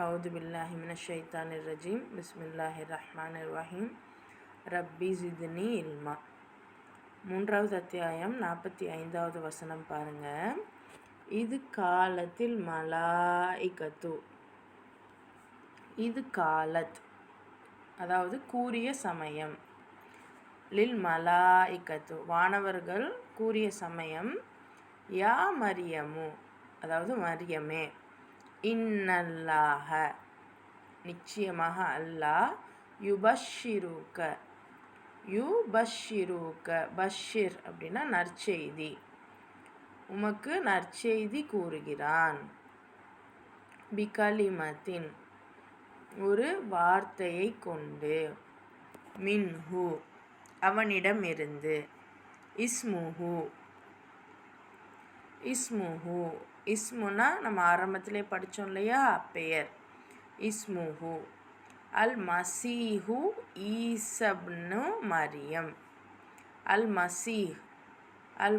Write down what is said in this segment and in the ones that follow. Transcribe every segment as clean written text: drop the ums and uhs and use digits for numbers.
அவுது பில்லாஹி மினஷ் ஷைத்தானிர் ரஜீம். பிஸ்மில்லாஹிர் ரஹ்மானிர் ரஹீம். ரப்பி ஜித்னி இல்மா. 3வது அத்தியாயம் 45வது வசனம் பாருங்க. இது காலத்தில் மலாயிகத்து. இது காலத் அதாவது கூறிய சமயம். லில் மலாயிகத்து வானவர்கள் கூறிய சமயம். யா மரியமு அதாவது மரியமே. இன்னல்லாஹ நிச்சயமாக அல்லாஹ் யுபஷிருக்க பஷிர் அப்படின்னா நற்செய்தி, உமக்கு நற்செய்தி கூறுகிறான். பிகலிமத்தின் ஒரு வார்த்தையை கொண்டு, மின்ஹு அவனிடமிருந்து, இஸ்முஹு இஸ்முனா நம்ம ஆரம்பத்திலே படித்தோம் இல்லையா, பெயர். இஸ்முஹு அல் மசீஹு ஈசப்னு மரியம். அல்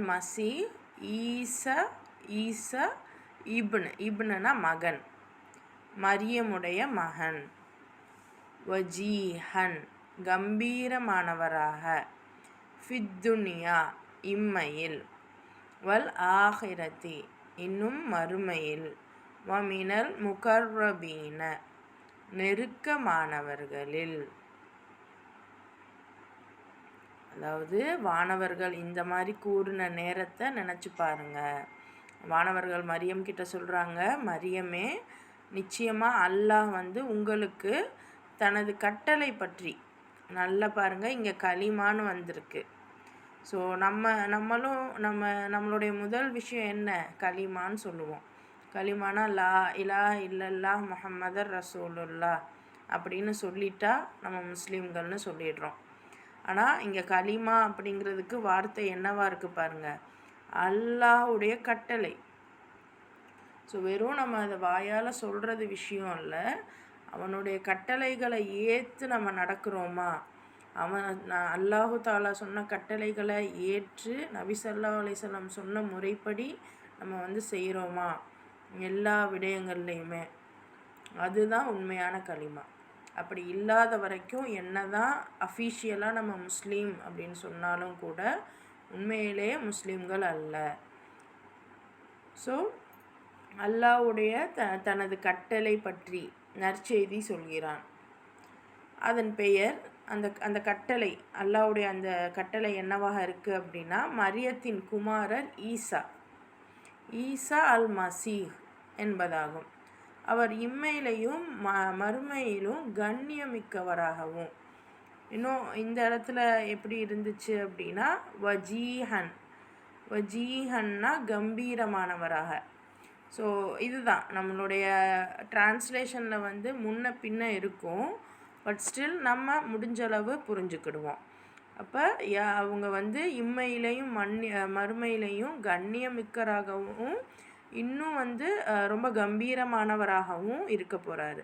மசீஹ் ஈச இப்னுனா மகன், மரியமுடைய மகன். வஜீஹன் கம்பீரமானவராக, ஃபித்துனியா இம்மையில், வல் ஆஹிரத்தி இன்னும் மறுமையில், வமினல் முகர்ரபீன நெருக்கமானவர்களில். அதாவது வானவர்கள் இந்த மாதிரி கூறின நேரத்தை நினச்சி பாருங்க. வானவர்கள் மரியம் கிட்ட சொல்கிறாங்க, மரியமே நிச்சயமாக அல்லாஹ் உங்களுக்கு தனது கட்டளை பற்றி நல்லா பாருங்கள். இங்கே கலிமான்னு வந்திருக்கு. ஸோ நம்மளுடைய முதல் விஷயம் என்ன, கலிமான்னு சொல்லுவோம். கலிமானா லா இலாஹ இல்லல்லாஹ் முஹம்மதர் ரசூலுல்லாஹ் அப்படின்னு சொல்லிட்டா நம்ம முஸ்லீம்கள்னு சொல்லிடுறோம். ஆனால் இங்கே கலிமா அப்படிங்கிறதுக்கு வார்த்தை என்னவா இருக்குது பாருங்கள், அல்லாஹ்வுடைய கட்டளை. ஸோ வெறும் நம்ம அதை வாயால் சொல்கிறது விஷயம் இல்லை, அவனுடைய கட்டளைகளை ஏற்று நம்ம நடக்கிறோமா, அல்லாஹு தாலா சொன்ன கட்டளைகளை ஏற்று நபி ஸல்லல்லாஹு அலைஹி வஸல்லம் சொன்ன முறைப்படி நம்ம செய்கிறோமா எல்லா விடயங்கள்லையுமே, அதுதான் உண்மையான கலிமா. அப்படி இல்லாத வரைக்கும் என்ன தான் அஃபீஷியலாக நம்ம முஸ்லீம் அப்படின்னு சொன்னாலும் கூட உண்மையிலேயே முஸ்லீம்கள் அல்ல. ஸோ அல்லாஹ்வுடைய தனது கட்டளை பற்றி நற்செய்தி சொல்கிறான். அதன் பெயர் அந்த கட்டளை, அல்லாஹ்வுடைய அந்த கட்டளை என்னவாக இருக்குது அப்படின்னா, மரியத்தின் குமாரர் ஈசா அல் மசீஹ் என்பதாகும். அவர் இம்மையிலையும் மறுமையிலும் கண்ணியமிக்கவராகவும். இன்னும் இந்த இடத்துல எப்படி இருந்துச்சு அப்படின்னா, வஜீஹன்னா கம்பீரமானவராக. ஸோ இதுதான் நம்மளுடைய டிரான்ஸ்லேஷனில் முன்ன பின்ன இருக்கும். பட் ஸ்டில் நம்ம முடிஞ்சளவு புரிஞ்சுக்கிடுவோம். அப்போ அவங்க இம்மையிலையும் மறுமையிலையும் கண்ணியமிக்கராகவும் இன்னும் ரொம்ப கம்பீரமானவராகவும் இருக்க போகிறாரு.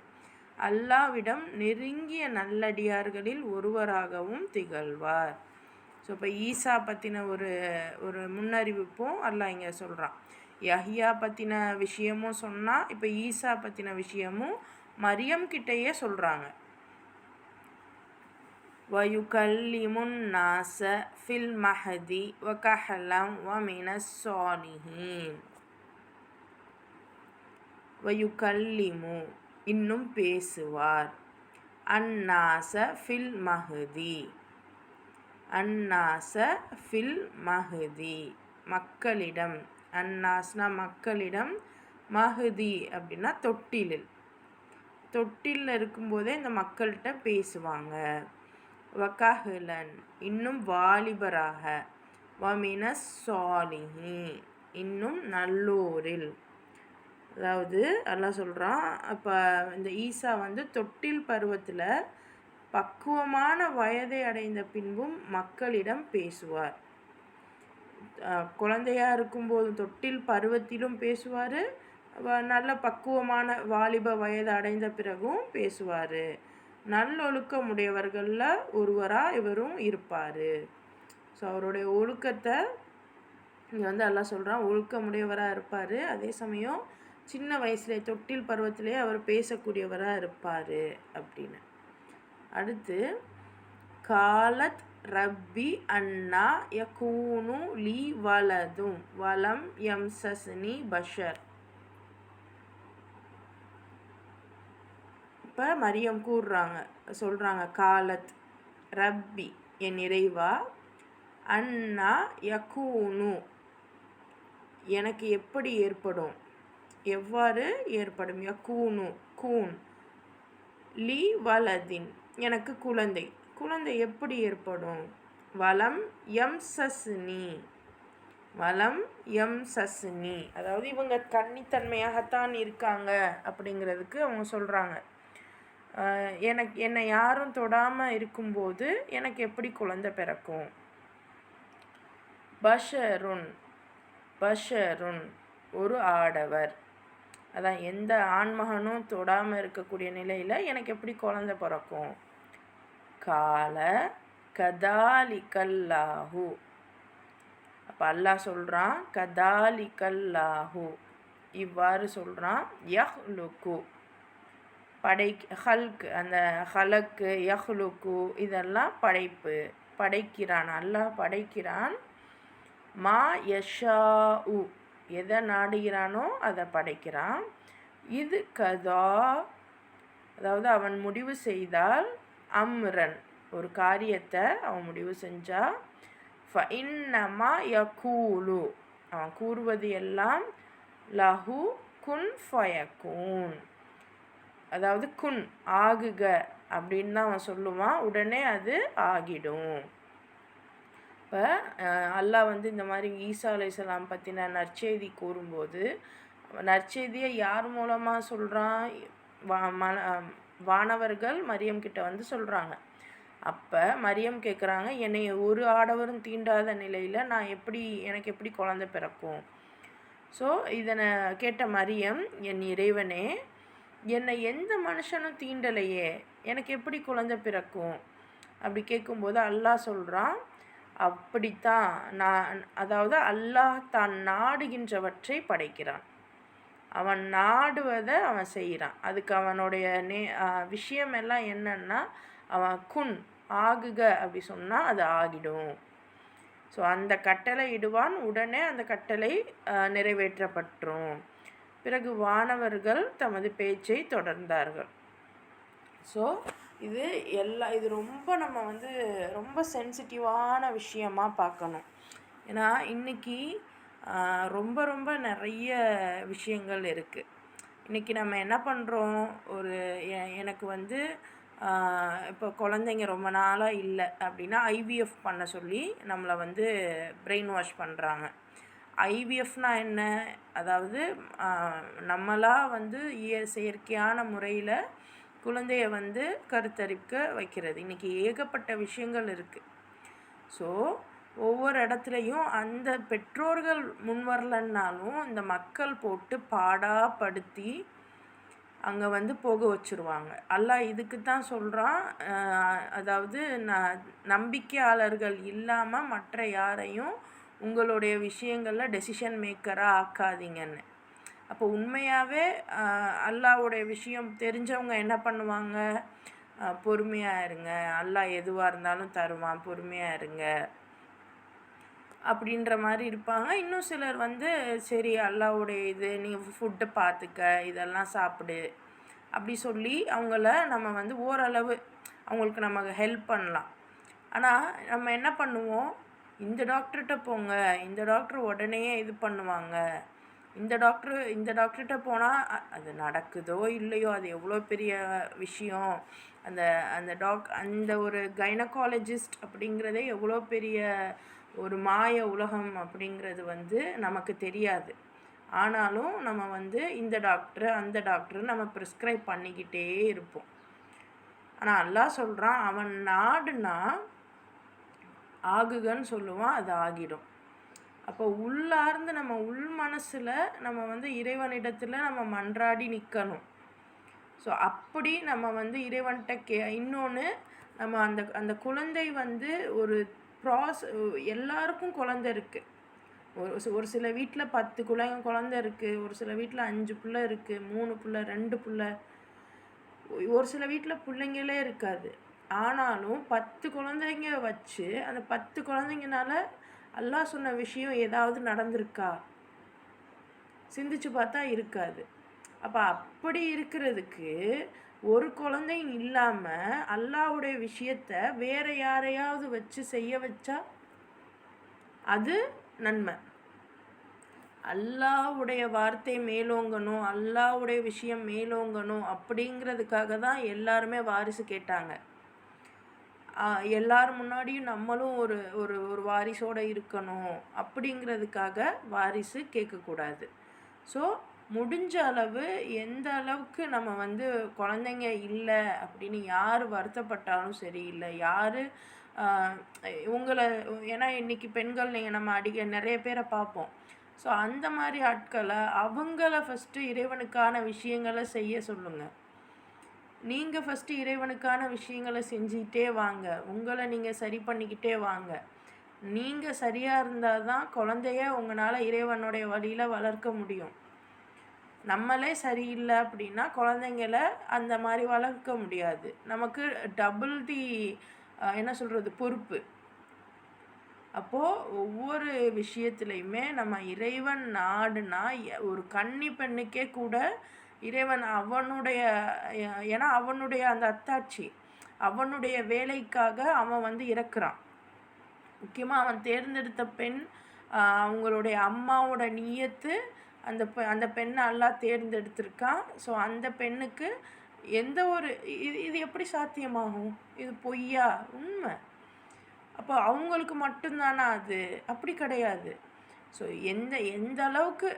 அல்லாஹ்விடம் நெருங்கிய நல்லடியார்களில் ஒருவராகவும் திகழ்வார். ஸோ இப்போ ஈசா பற்றின ஒரு முன்னறிவிப்பும் அல்லாஹ் இங்கே சொல்கிறான். யஹ்யா பற்றின விஷயமும் சொன்னால், இப்போ ஈசா பற்றின விஷயமும் மரியம் கிட்டேயே சொல்கிறாங்க. வயுகல்லிமுன் நாஸ ஃபில் மஹதி வகஹலம் வமினஸ் ஸாலிஹீன். வயுகல்லிமு இன்னும் பேசுவார், அந்நாஸ ஃபில் மஹதி மக்களிடம். அந்நாஸ்னா மக்களிடம், மஹதி அப்படின்னா தொட்டிலில் இருக்கும்போதே இந்த மக்கள்கிட்ட பேசுவாங்க. வகஹலன் இன்னும் வாலிபராக, வமினஸ் ஸாலிஹீன் இன்னும் நல்லோரில். அதாவது அல்லாஹ் சொல்கிறான், அப்போ இந்த ஈசா தொட்டில் பருவத்தில் பக்குவமான வயதை அடைந்த பின்பும் மக்களிடம் பேசுவார். குழந்தையாக இருக்கும்போது தொட்டில் பருவத்திலும் பேசுவார், நல்ல பக்குவமான வாலிப வயது அடைந்த பிறகும் பேசுவார். நல்லொழுக்கமுடையவர்களில் ஒருவராக இவரும் இருப்பார். ஸோ அவருடைய ஒழுக்கத்தை இங்கே அல்லாஹ் சொல்கிறான், ஒழுக்கமுடையவராக இருப்பார். அதே சமயம் சின்ன வயசுல தொட்டில் பருவத்திலே அவர் பேசக்கூடியவராக இருப்பார் அப்படின்னு. அடுத்து காலத் ரப்பி அண்ணா யகூனு லி வலதும் வலம் யம்சஸ்னி பஷர். இப்போ மரியம் சொல்கிறாங்க காலத் ரப்பி என் இறைவா, அண்ணா யகூனு எனக்கு எப்படி ஏற்படும், எவ்வாறு ஏற்படும், யகூனு கூன், லி வலதின் எனக்கு குழந்தை எப்படி ஏற்படும், வலம் யம்சஸ்னி அதாவது இவங்க கன்னித்தன்மையாகத்தான் இருக்காங்க அப்படிங்கிறதுக்கு அவங்க சொல்கிறாங்க. என்னை யாரும் தொடாமல் இருக்கும்போது எனக்கு எப்படி குழந்தை பிறக்கும். பஷருன் ஒரு ஆடவர், அதான் எந்த ஆண்மகனும் தொடாமல் இருக்கக்கூடிய நிலையில் எனக்கு எப்படி குழந்தை பிறக்கும். கால கதாலிகல்லாஹு, அப்போ அல்லாஹ் சொல்கிறான் கதாலிகல்லாஹு இவ்வாறு சொல்கிறான். யஹ்லுக்கு ஹல்க், அந்த ஹலக்கு யஹ்லுக்கு இதெல்லாம் படைக்கிறான், அல்லாஹ் படைக்கிறான். மா யஷாஉ எதை நாடுகிறானோ அதை படைக்கிறான். இது கதா அதாவது அவன் முடிவு செய்தால், அம்ரன் ஒரு காரியத்தை அவன் முடிவு செஞ்சால், ஃபஇன்னமா யகூலு அவன் கூறுவது எல்லாம் லஹு குன் ஃபயகூன், அதாவது குன் ஆகுக அப்படின்னு தான் அவன் சொல்லுவான், உடனே அது ஆகிடும். இப்போ அல்லாஹ் இந்த மாதிரி ஈசா அலைஹிஸ்ஸலாம் பற்றின நற்செய்தி கூறும்போது, நற்செய்தியை யார் மூலமாக சொல்கிறான், வானவர்கள் மரியம் கிட்ட சொல்கிறாங்க. அப்போ மரியம் கேட்குறாங்க, என்னை ஒரு ஆடவரும் தீண்டாத நிலையில் எனக்கு எப்படி குழந்தை பிறக்கும். ஸோ இதனை கேட்ட மரியம், என் இறைவனே, என்னை எந்த மனுஷனும் தீண்டலையே, எனக்கு எப்படி குழந்தை பிறக்கும் அப்படி கேட்கும்போது அல்லாஹ் சொல்கிறான், அப்படித்தான் அதாவது அல்லாஹ் தான் நாடுகின்றவற்றை படைக்கிறான், அவன் நாடுவதை அவன் செய்கிறான். அதுக்கு அவனுடைய விஷயம் எல்லாம் என்னன்னா, அவன் குன் ஆகுக அப்படி சொன்னால் அது ஆகிடும். ஸோ அந்த கட்டளை இடுவான், உடனே அந்த கட்டளை நிறைவேற்றப்பட்டுரும். பிறகு வானவர்கள் தமது பேச்சை தொடர்ந்தார்கள். ஸோ இது ரொம்ப நம்ம ரொம்ப சென்சிட்டிவான விஷயமாக பார்க்கணும். ஏன்னா இன்றைக்கி ரொம்ப ரொம்ப நிறைய விஷயங்கள் இருக்குது. இன்றைக்கி நம்ம என்ன பண்ணுறோம், எனக்கு இப்போ குழந்தைங்க ரொம்ப நாளாக இல்லை அப்படின்னா ஐவிஎஃப் பண்ண சொல்லி நம்மளை பிரெயின் வாஷ் பண்ணுறாங்க. ஐவிஎஃப்னால் என்ன, அதாவது நம்மளாக செயற்கையான முறையில் குழந்தைய கருத்தரிக்க வைக்கிறது. இன்றைக்கி ஏகப்பட்ட விஷயங்கள் இருக்குது. ஸோ ஒவ்வொரு இடத்துலையும் அந்த பெற்றோர்கள் முன்வரலன்னாலும் இந்த மக்கள் போட்டு பாடாப்படுத்தி அங்கே போக வச்சுருவாங்க. அல்லாஹ் இதுக்கு தான் சொல்கிறான், அதாவது நம்பிக்கையாளர்கள் இல்லாமல் மற்ற யாரையும் உங்களுடைய விஷயங்களில் டெசிஷன் மேக்கராக ஆக்காதீங்கன்னு. அப்போ உண்மையாகவே அல்லாஹ்வுடைய விஷயம் தெரிஞ்சவங்க என்ன பண்ணுவாங்க, பொறுமையாக இருங்க, அல்லாஹ் எதுவாக இருந்தாலும் தருவான், பொறுமையாக இருங்க அப்படின்ற மாதிரி இருப்பாங்க. இன்னும் சிலர் சரி அல்லாஹ்வுடைய நீ ஃபுட்டை பார்த்துக்க, இதெல்லாம் சாப்பிடு அப்படி சொல்லி அவங்கள நம்ம ஓரளவு அவங்களுக்கு நம்ம ஹெல்ப் பண்ணலாம். ஆனால் நம்ம என்ன பண்ணுவோம், இந்த டாக்டர்கிட்ட போங்க, இந்த டாக்டர் உடனே இது பண்ணுவாங்க, இந்த டாக்டர்கிட்ட போனால் அது நடக்குதோ இல்லையோ, அது எவ்வளோ பெரிய விஷயம், அந்த ஒரு கைனகாலஜிஸ்ட் அப்படிங்கிறதே எவ்வளோ பெரிய ஒரு மாய உலகம் அப்படிங்கிறது நமக்கு தெரியாது. ஆனாலும் நம்ம இந்த டாக்டர் அந்த டாக்டர் நம்ம ப்ரிஸ்கிரைப் பண்ணிக்கிட்டே இருப்போம். ஆனால் அல்லாஹ் சொல்கிறான், அவன் நாடுனா ஆகுகன்னு சொல்லுவான், அது ஆகிடும். அப்போ உள்ளார்ந்து நம்ம உள் மனசில் நம்ம இறைவனிடத்தில் நம்ம மன்றாடி நிற்கணும். ஸோ அப்படி நம்ம இறைவன்கிட்ட இன்னொன்று நம்ம அந்த குழந்தை ஒரு எல்லாருக்கும் குழந்தை இருக்குது. ஒரு சில வீட்டில் 10 குழந்தை இருக்குது, ஒரு சில வீட்டில் 5 பிள்ளை இருக்குது, 3 பிள்ளை, 2 பிள்ளை, ஒரு சில வீட்டில் பிள்ளைங்களே இருக்காது. ஆனாலும் 10 குழந்தைங்க வச்சு அந்த 10 குழந்தைங்கனால அல்லாஹ் சொன்ன விஷயம் ஏதாவது நடந்திருக்கா? சிந்திச்சு பார்த்தா இருக்காது. அப்போ அப்படி இருக்கிறதுக்கு ஒரு குழந்தையும் இல்லாமல் அல்லாஹ்வுடைய விஷயத்த வேற யாரையாவது வச்சு செய்ய வச்சா அது நன்மை. அல்லாஹ்வுடைய வார்த்தை மேலோங்கணும், அல்லாஹ்வுடைய விஷயம் மேலோங்கணும் அப்படிங்கிறதுக்காக தான் எல்லாருமே வாரிசு கேட்டாங்க. எல்லார் முன்னாடியும் நம்மளும் ஒரு ஒரு ஒரு வாரிசோடு இருக்கணும் அப்படிங்கிறதுக்காக வாரிசு கேட்கக்கூடாது. ஸோ முடிஞ்ச அளவு எந்த அளவுக்கு நம்ம வந்து குழந்தைங்க இல்லை அப்படின்னு யார் வருத்தப்பட்டாலும் சரி, இல்லை யார் உங்களை, ஏன்னா இன்றைக்கி பெண்கள் நீங்கள் நம்ம நிறைய பேரை பார்ப்போம். ஸோ அந்த மாதிரி ஆட்களை அவங்கள ஃபஸ்ட்டு இறைவனுக்கான விஷயங்களை செய்ய சொல்லுங்கள். நீங்கள் ஃபஸ்ட்டு இறைவனுக்கான விஷயங்களை செஞ்சுக்கிட்டே வாங்க, உங்களை நீங்கள் சரி பண்ணிக்கிட்டே வாங்க. நீங்கள் சரியாக இருந்தால் தான் குழந்தைய உங்களால் இறைவனுடைய வழியில் வளர்க்க முடியும். நம்மளே சரியில்லை அப்படின்னா குழந்தைங்கள அந்த மாதிரி வளர்க்க முடியாது. நமக்கு டபுள் என்ன சொல்கிறது பொறுப்பு. அப்போது ஒவ்வொரு விஷயத்துலையுமே நம்ம இறைவன் நாடுனா ஒரு கன்னி பெண்ணுக்கே கூட இறைவன் அவனுடைய, ஏன்னா அவனுடைய அந்த அத்தாட்சி, அவனுடைய வேலைக்காக அவன் வந்து இறக்குறான். முக்கியமாக அவன் தேர்ந்தெடுத்த பெண், அவங்களுடைய அம்மாவோட நியத்து அந்த பெண்ணை அல்லாஹ் தேர்ந்தெடுத்திருக்கான். ஸோ அந்த பெண்ணுக்கு எந்த ஒரு இது எப்படி சாத்தியமாகும்? இது பொய்யா? உண்மை. அப்போ அவங்களுக்கு மட்டும்தானா அது? அப்படி கிடையாது. ஸோ எந்த அளவுக்கு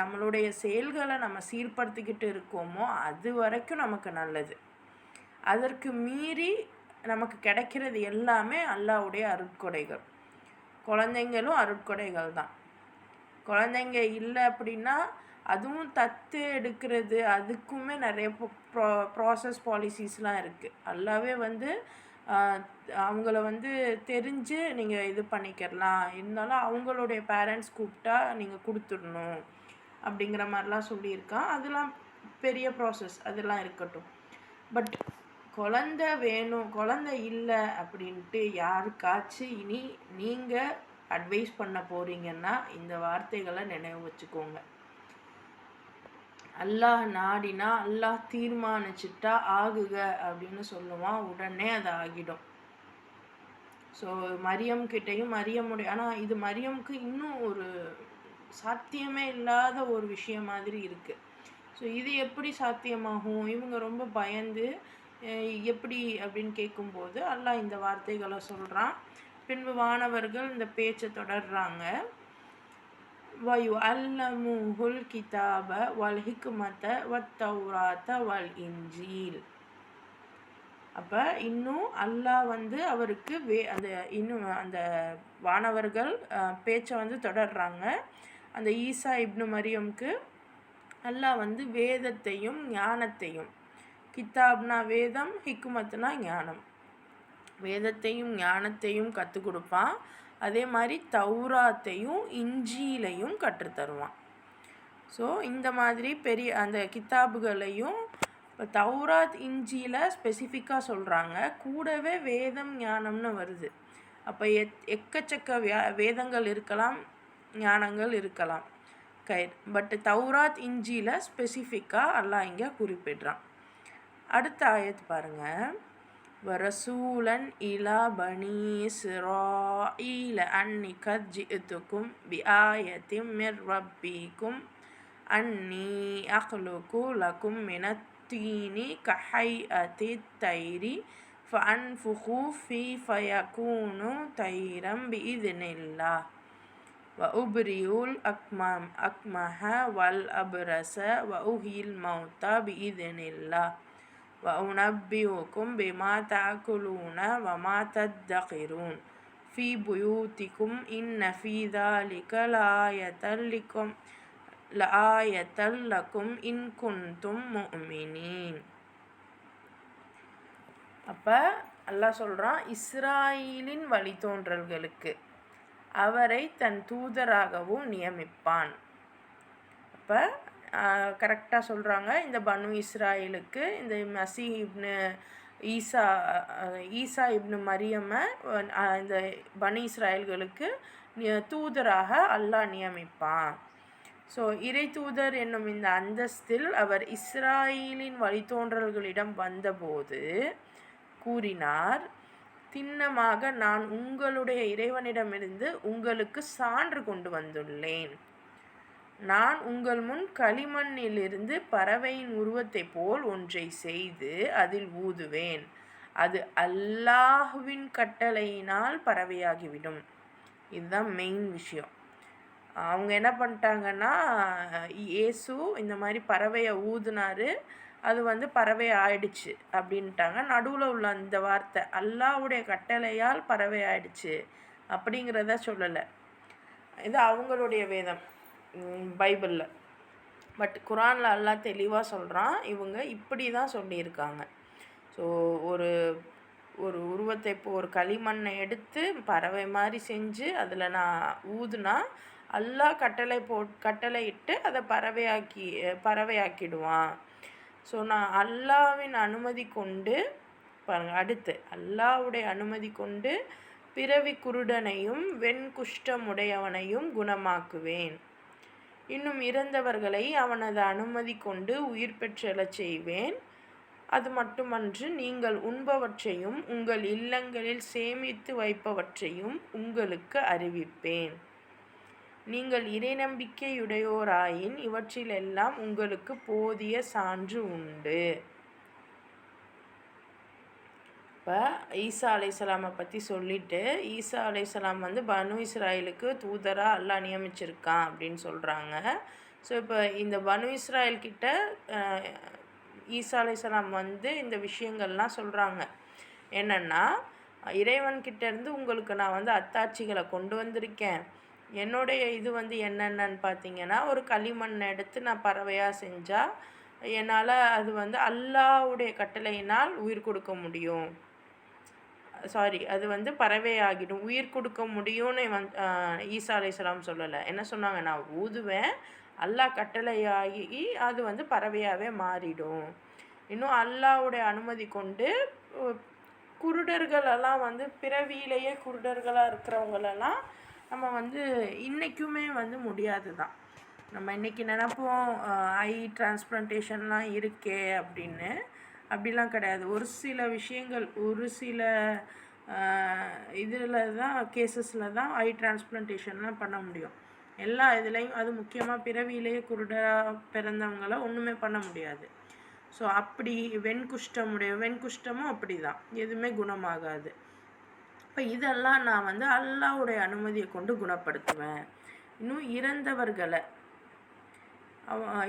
நம்மளுடைய செயல்களை நம்ம சீர்படுத்திக்கிட்டு இருக்கோமோ அது வரைக்கும் நமக்கு நல்லது. அதற்கு மீறி நமக்கு கிடைக்கிறது எல்லாமே அல்லாஹ்வுடைய அருட்கொடைகள். குழந்தைங்களும் அருட்கொடைகள் தான். குழந்தைங்க இல்லை அப்படின்னா அதுவும் தத்து எடுக்கிறது, அதுக்குமே நிறைய ப்ராசஸ் பாலிசிஸ்லாம் இருக்குது. அல்லாவே வந்து அவங்கள வந்து தெரிஞ்சு நீங்கள் இது பண்ணிக்கிறலாம், இருந்தாலும் அவங்களுடைய பேரண்ட்ஸ் கூப்பிட்டா நீங்கள் கொடுத்துடணும் அப்படிங்கிற மாதிரிலாம் சொல்லியிருக்கான். அதெல்லாம் பெரிய ப்ராசஸ், அதெல்லாம் இருக்கட்டும். பட் குழந்தை வேணும், குழந்தை இல்லை அப்படின்ட்டு யாருக்காச்சும் இனி நீங்கள் அட்வைஸ் பண்ண போகிறீங்கன்னா இந்த வார்த்தைகளை நினைவு வச்சுக்கோங்க. அல்லாஹ் நாடினா, அல்லாஹ் தீர்மானிச்சிட்டா ஆகுக அப்படின்னு சொல்லுவான், உடனே அது ஆகிடும். ஸோ மரியம் கிட்டையும் ஆனால் இது மரியமுக்கு இன்னும் ஒரு சாத்தியமே இல்லாத ஒரு விஷயம் மாதிரி இருக்குது. ஸோ இது எப்படி சாத்தியமாகும்? இவங்க ரொம்ப பயந்து எப்படி அப்படின்னு கேட்கும்போது அல்லாஹ் இந்த வார்த்தைகளை சொல்கிறான். பின்பு வானவர்கள் இந்த பேச்சை தொடர்றாங்க. வயுஅல்லமுஹுல் கிதாப வல் ஹிக்மத வத்தௌராத வல் இன்ஜீல். அப்போ இன்னும் அல்லாஹ் வந்து அவருக்கு இன்னும் அந்த வானவர்கள் பேச்சை வந்து தொடர்றாங்க. அந்த ஈசா இப்னு மரியமுக்கு அல்லாஹ் வந்து வேதத்தையும் ஞானத்தையும், கிதாப்னா வேதம், ஹிக்மத்னா ஞானம், வேதத்தையும் ஞானத்தையும் கற்றுக் கொடுப்பான். அதே மாதிரி தௌராத்தையும் இஞ்சியிலையும் கற்றுத்தருவான். ஸோ இந்த மாதிரி பெரிய அந்த கித்தாபுகளையும் இப்போ தௌராத் இஞ்சியில் ஸ்பெசிஃபிக்காக சொல்கிறாங்க, கூடவே வேதம் ஞானம்னு வருது. அப்போ எக்கச்சக்க வேதங்கள் இருக்கலாம், ஞானங்கள் இருக்கலாம். பட் தௌராத் இஞ்சியில் ஸ்பெசிஃபிக்காக அல்லாஹ் இங்கே குறிப்பிடுறான். அடுத்த ஆயத்து பாருங்கள். வரசூலன் இலா பனி இஸ்ராஈல அன்னி கத் ஜிஅதுக்கும் பிஆயத்தின் மிர் ரப்பிக்கும் அன்னி அக்லுகு லக்கும் மினத் தீனி கஹைஅத்தித் தைரி ஃபஅன்ஃபுகு ஃபீ ஃபயகூனு தைரம் பிஇذنில்லாஹ் வஉப்ரியுல் அக்மஹ வல் அப்ரஸ வஉஹில் மௌதா பிஇذنில்லாஹ் وأنبئكم بما تأكلون وما تدخرون في بيوتكم إن في ذلك لآية لكم إن كنتم مؤمنين. அப்போ அல்லாஹ் சொல்கிறான், இஸ்ராயீலின் வழித்தோன்றல்களுக்கு, அவரை தன் தூதராகவும் நியமிப்பான். அப்போ கரெக்டாக சொல்கிறாங்க, இந்த பனு இஸ்ராயலுக்கு இந்த மசீஹ் இப்னு ஈசா ஈசா இப்னு மரியமை இந்த பனு இஸ்ராயல்களுக்கு தூதராக அல்லாஹ் நியமிப்பான். ஸோ இறை தூதர் என்னும் இந்த அந்தஸ்தில் அவர் இஸ்ராயலின் வழித்தோன்றல்களிடம் வந்தபோது கூறினார், திண்ணமாக நான் உங்களுடைய இறைவனிடமிருந்து உங்களுக்கு சான்று கொண்டு வந்துள்ளேன். நான் உங்கள் முன் களிமண்ணிலிருந்து பறவையின் உருவத்தை போல் ஒன்றை செய்து அதில் ஊதுவேன். அது அல்லாஹ்வின் கட்டளையினால் பறவையாகிவிடும். இதுதான் மெயின் விஷயம். அவங்க என்ன பண்ணிட்டாங்கன்னா, இயேசு இந்த மாதிரி பறவையை ஊதுனாரு, அது பறவை ஆயிடுச்சு அப்படின்ட்டாங்க. நடுவில் உள்ள அந்த வார்த்தை அல்லாஹ்வுடைய கட்டளையால் பறவை ஆயிடுச்சு அப்படிங்கிறத சொல்லலை. இது அவங்களுடைய வேதம் பைபிளில். பட் குரானில் அல்லாஹ் தெளிவாக சொல்கிறான், இவங்க இப்படி தான் சொல்லியிருக்காங்க. ஸோ ஒரு ஒரு உருவத்தை இப்போ ஒரு களிமண்ணை எடுத்து பறவை மாதிரி செஞ்சு அதில் நான் ஊதுனா அல்லாஹ் கட்டளையிட்டு அதை பறவையாக்கிடுவான். ஸோ நான் அல்லாஹ்வின் அனுமதி கொண்டு பாருங்கள், அடுத்து அல்லாஹ்வுடைய அனுமதி கொண்டு பிறவி குருடனையும் வெண்குஷ்டமுடையவனையும் குணமாக்குவேன். இன்னும் இறந்தவர்களை அவனது அனுமதி கொண்டு உயிர் பெற்றெழச் செய்வேன். அது மட்டுமன்று, நீங்கள் உண்பவற்றையும் உங்கள் இல்லங்களில் சேமித்து வைப்பவற்றையும் உங்களுக்கு அறிவிப்பேன். நீங்கள் இறைநம்பிக்கையுடையோராயின் இவற்றிலெல்லாம் உங்களுக்கு போதிய சான்று உண்டு. இப்போ ஈசா அலைஹிஸ்ஸலாமை பற்றி சொல்லிவிட்டு, ஈசா அலைஹிஸ்ஸலாம் பனு இஸ்ராயலுக்கு தூதராக அல்லாஹ் நியமிச்சிருக்கான் அப்படின்னு சொல்கிறாங்க. ஸோ இப்போ இந்த பனு இஸ்ராயல்கிட்ட ஈசா அலைஹிஸ்ஸலாம் இந்த விஷயங்கள்லாம் சொல்கிறாங்க. என்னென்னா, இறைவன்கிட்டேருந்து உங்களுக்கு நான் அத்தாட்சிகளை கொண்டு வந்திருக்கேன். என்னுடைய இது என்னென்னு பார்த்தீங்கன்னா, ஒரு களிமண்ணை எடுத்து நான் பறவையாக செஞ்சால் என்னால் அது அல்லாஹ்வுடைய கட்டளையினால் உயிர் கொடுக்க முடியும். அது பறவையாகிடும், உயிர் கொடுக்க முடியும்னு ஈசா அலைஹிஸ்ஸலாம் சொல்லலை. என்ன சொன்னாங்க, நான் ஊதுவேன், அல்லாஹ் கட்டளையாகி அது பறவையாகவே மாறிடும். இன்னும் அல்லாஹ்வுடைய அனுமதி கொண்டு குருடர்களெல்லாம் பிறவியிலேயே குருடர்களாக இருக்கிறவங்களெல்லாம் நம்ம இன்றைக்குமே முடியாது தான். நம்ம இன்றைக்கி நினைப்போம் ஐ டிரான்ஸ்பிளான்டேஷன்லாம் இருக்கே அப்படின்னு. அப்படிலாம் கிடையாது. ஒரு சில விஷயங்கள், ஒரு சில இதில் தான் கேசஸில் தான் ஐ டிரான்ஸ்பிளான்டேஷன்லாம் பண்ண முடியும். எல்லா இதுலேயும் அது முக்கியமாக பிறவியிலேயே குருடராக பிறந்தவங்கள ஒன்றுமே பண்ண முடியாது. ஸோ அப்படி வெண்குஷ்டமும் அப்படி தான், எதுவுமே குணமாகாது. இப்போ இதெல்லாம் நான் அல்லாஹ்வுடைய அனுமதியை கொண்டு குணப்படுத்துவேன். இன்னும்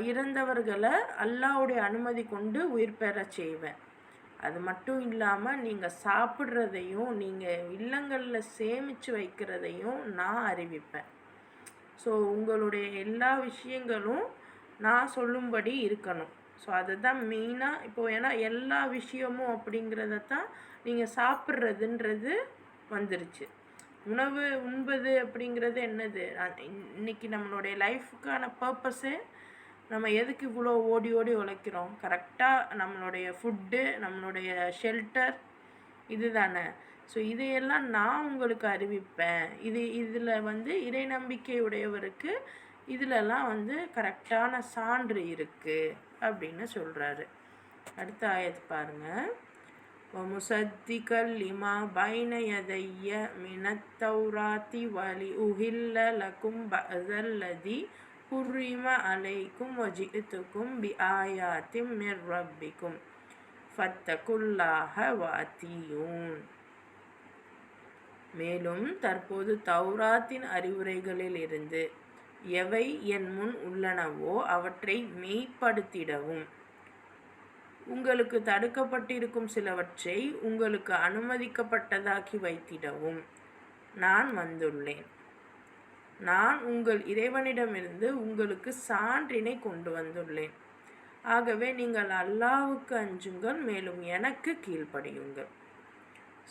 இறந்தவர்களை அல்லாஹ்வுடைய அனுமதி கொண்டு உயிர் பெற செய்வேன். அது மட்டும் இல்லாமல் நீங்கள் சாப்பிட்றதையும் நீங்கள் இல்லங்களில் சேமித்து வைக்கிறதையும் நான் அறிவிப்பேன். ஸோ உங்களுடைய எல்லா விஷயங்களும் நான் சொல்லும்படி இருக்கணும். ஸோ அதுதான் மெயினாக இப்போது. ஏன்னா எல்லா விஷயமும் அப்படிங்கிறத தான் நீங்கள் சாப்பிட்றதுன்றது வந்துருச்சு. உணவு உண்பது அப்படிங்கிறது என்னது, இன்றைக்கி நம்மளுடைய லைஃபுக்கான பர்பஸே நம்ம எதுக்கு இவ்வளோ ஓடி ஓடி உழைக்கிறோம்? கரெக்டாக நம்மளுடைய ஃபுட்டு, நம்மளுடைய ஷெல்டர் இது தானே. ஸோ இதையெல்லாம் நான் உங்களுக்கு அறிவிப்பேன். இதில் இறை நம்பிக்கை உடையவருக்கு இதிலெல்லாம் கரெக்டான சான்று இருக்குது அப்படின்னு சொல்கிறாரு. அடுத்த ஆயத்து பாருங்கள். وَمُصَدِّقًا لِمَا بَيْنَ يَدَيَّ مِنَ التَّوْرَاةِ وَلِأُحِلَّ لَكُمْ بَعْضَ الَّذِي حُرِّمَ عَلَيْكُمْ وَجِئْتُكُمْ بِآيَاتٍ مِّن رَّبِّكُمْ فَاتَّقُوا اللَّهَ وَأَطِيعُونِ. மேலும் தற்போது தௌராத்தின் அறிவுரைகளில் இருந்து எவை என் முன் உள்ளனவோ அவற்றை மெய்ப்படுத்திடவும், உங்களுக்கு தடுக்கப்பட்டிருக்கும் சிலவற்றை உங்களுக்கு அனுமதிக்கப்பட்டதாக்கி வைத்திடவும் நான் வந்துள்ளேன். நான் உங்கள் இறைவனிடமிருந்து உங்களுக்கு சான்றினை கொண்டு வந்துள்ளேன். ஆகவே நீங்கள் அல்லாஹ்வுக்கு அஞ்சுங்கள், மேலும் எனக்கு கீழ்ப்படியுங்கள்.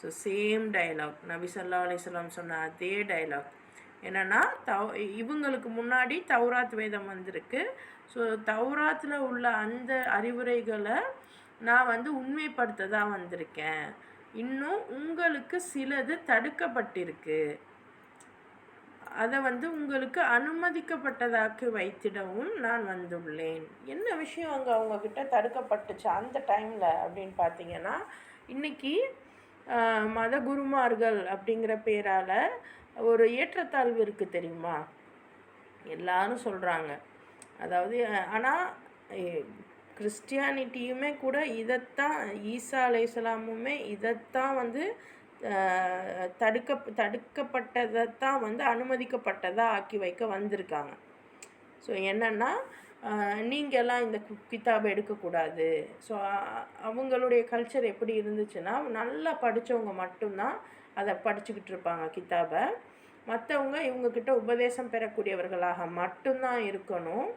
ஸோ சேம் டயலாக், நபி ஸல்லல்லாஹு அலைஹி வஸல்லம் சொன்ன அதே டயலாக். என்னென்னா இவங்களுக்கு முன்னாடி தௌராத் வேதம் வந்திருக்கு. ஸோ தௌராத்தில் உள்ள அந்த அறிவுரைகளை நான் வந்து உண்மைப்படுத்த தான் வந்திருக்கேன். இன்னும் உங்களுக்கு சிலது தடுக்கப்பட்டிருக்கு, அதை வந்து உங்களுக்கு அனுமதிக்கப்பட்டதாக்கி வைத்திடவும் நான் வந்துள்ளேன். என்ன விஷயம் அங்கே அவங்கக்கிட்ட தடுக்கப்பட்டுச்சு அந்த டைமில் அப்படின்னு பார்த்தீங்கன்னா, இன்றைக்கி மத குருமார்கள் அப்படிங்கிற பேரால் ஒரு ஏற்றத்தாழ்வு இருக்குது தெரியுமா? எல்லாரும் சொல்கிறாங்க. அதாவது ஆனால் கிறிஸ்டியானிட்டியுமே கூட இதைத்தான், ஈசா அலைஹிஸ்ஸலாமுமே இதைத்தான் வந்து தடுக்கப்பட்டதைத்தான் வந்து அனுமதிக்கப்பட்டதாக ஆக்கி வைக்க வந்திருக்காங்க. ஸோ என்னென்னா, நீங்கள்லாம் இந்த கிதாபை எடுக்கக்கூடாது. ஸோ அவங்களுடைய கல்ச்சர் எப்படி இருந்துச்சுன்னா, நல்லா படித்தவங்க மட்டும்தான் அதை படிச்சுக்கிட்டு இருப்பாங்க கிதாபை. மற்றவங்க இவங்கக்கிட்ட உபதேசம் பெறக்கூடியவர்களாக மட்டும்தான் இருக்கணும்.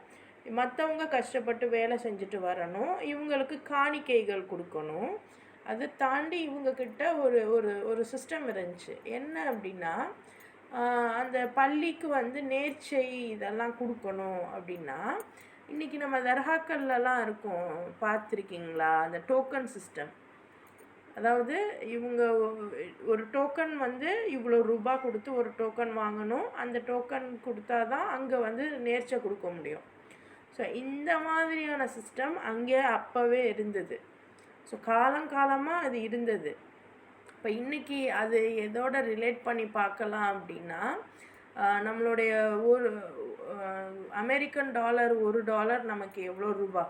மற்றவங்க கஷ்டப்பட்டு வேலை செஞ்சுட்டு வரணும், இவங்களுக்கு காணிக்கைகள் கொடுக்கணும். அதை தாண்டி இவங்கக்கிட்ட ஒரு ஒரு ஒரு சிஸ்டம் இருந்துச்சு. என்ன அப்படின்னா, அந்த பள்ளிக்கு வந்து நேர்ச்சை இதெல்லாம் கொடுக்கணும் அப்படின்னா, இன்றைக்கி நம்ம தர்காக்கள்லாம் இருக்கும், பார்த்துருக்கீங்களா? அந்த டோக்கன் சிஸ்டம். அதாவது இவங்க ஒரு டோக்கன் வந்து இவ்வளோ ரூபா கொடுத்து ஒரு டோக்கன் வாங்கணும். அந்த டோக்கன் கொடுத்தா தான் அங்கே வந்து நேர்ச்சை கொடுக்க முடியும். ஸோ இந்த மாதிரியான சிஸ்டம் அங்கே அப்போவே இருந்தது. ஸோ காலங்காலமாக அது இருந்தது. இப்போ இன்றைக்கி அது எதோட ரிலேட் பண்ணி பார்க்கலாம் அப்படின்னா, நம்மளுடைய ஒரு அமெரிக்கன் டாலர் $1 நமக்கு எவ்வளோ ரூபா?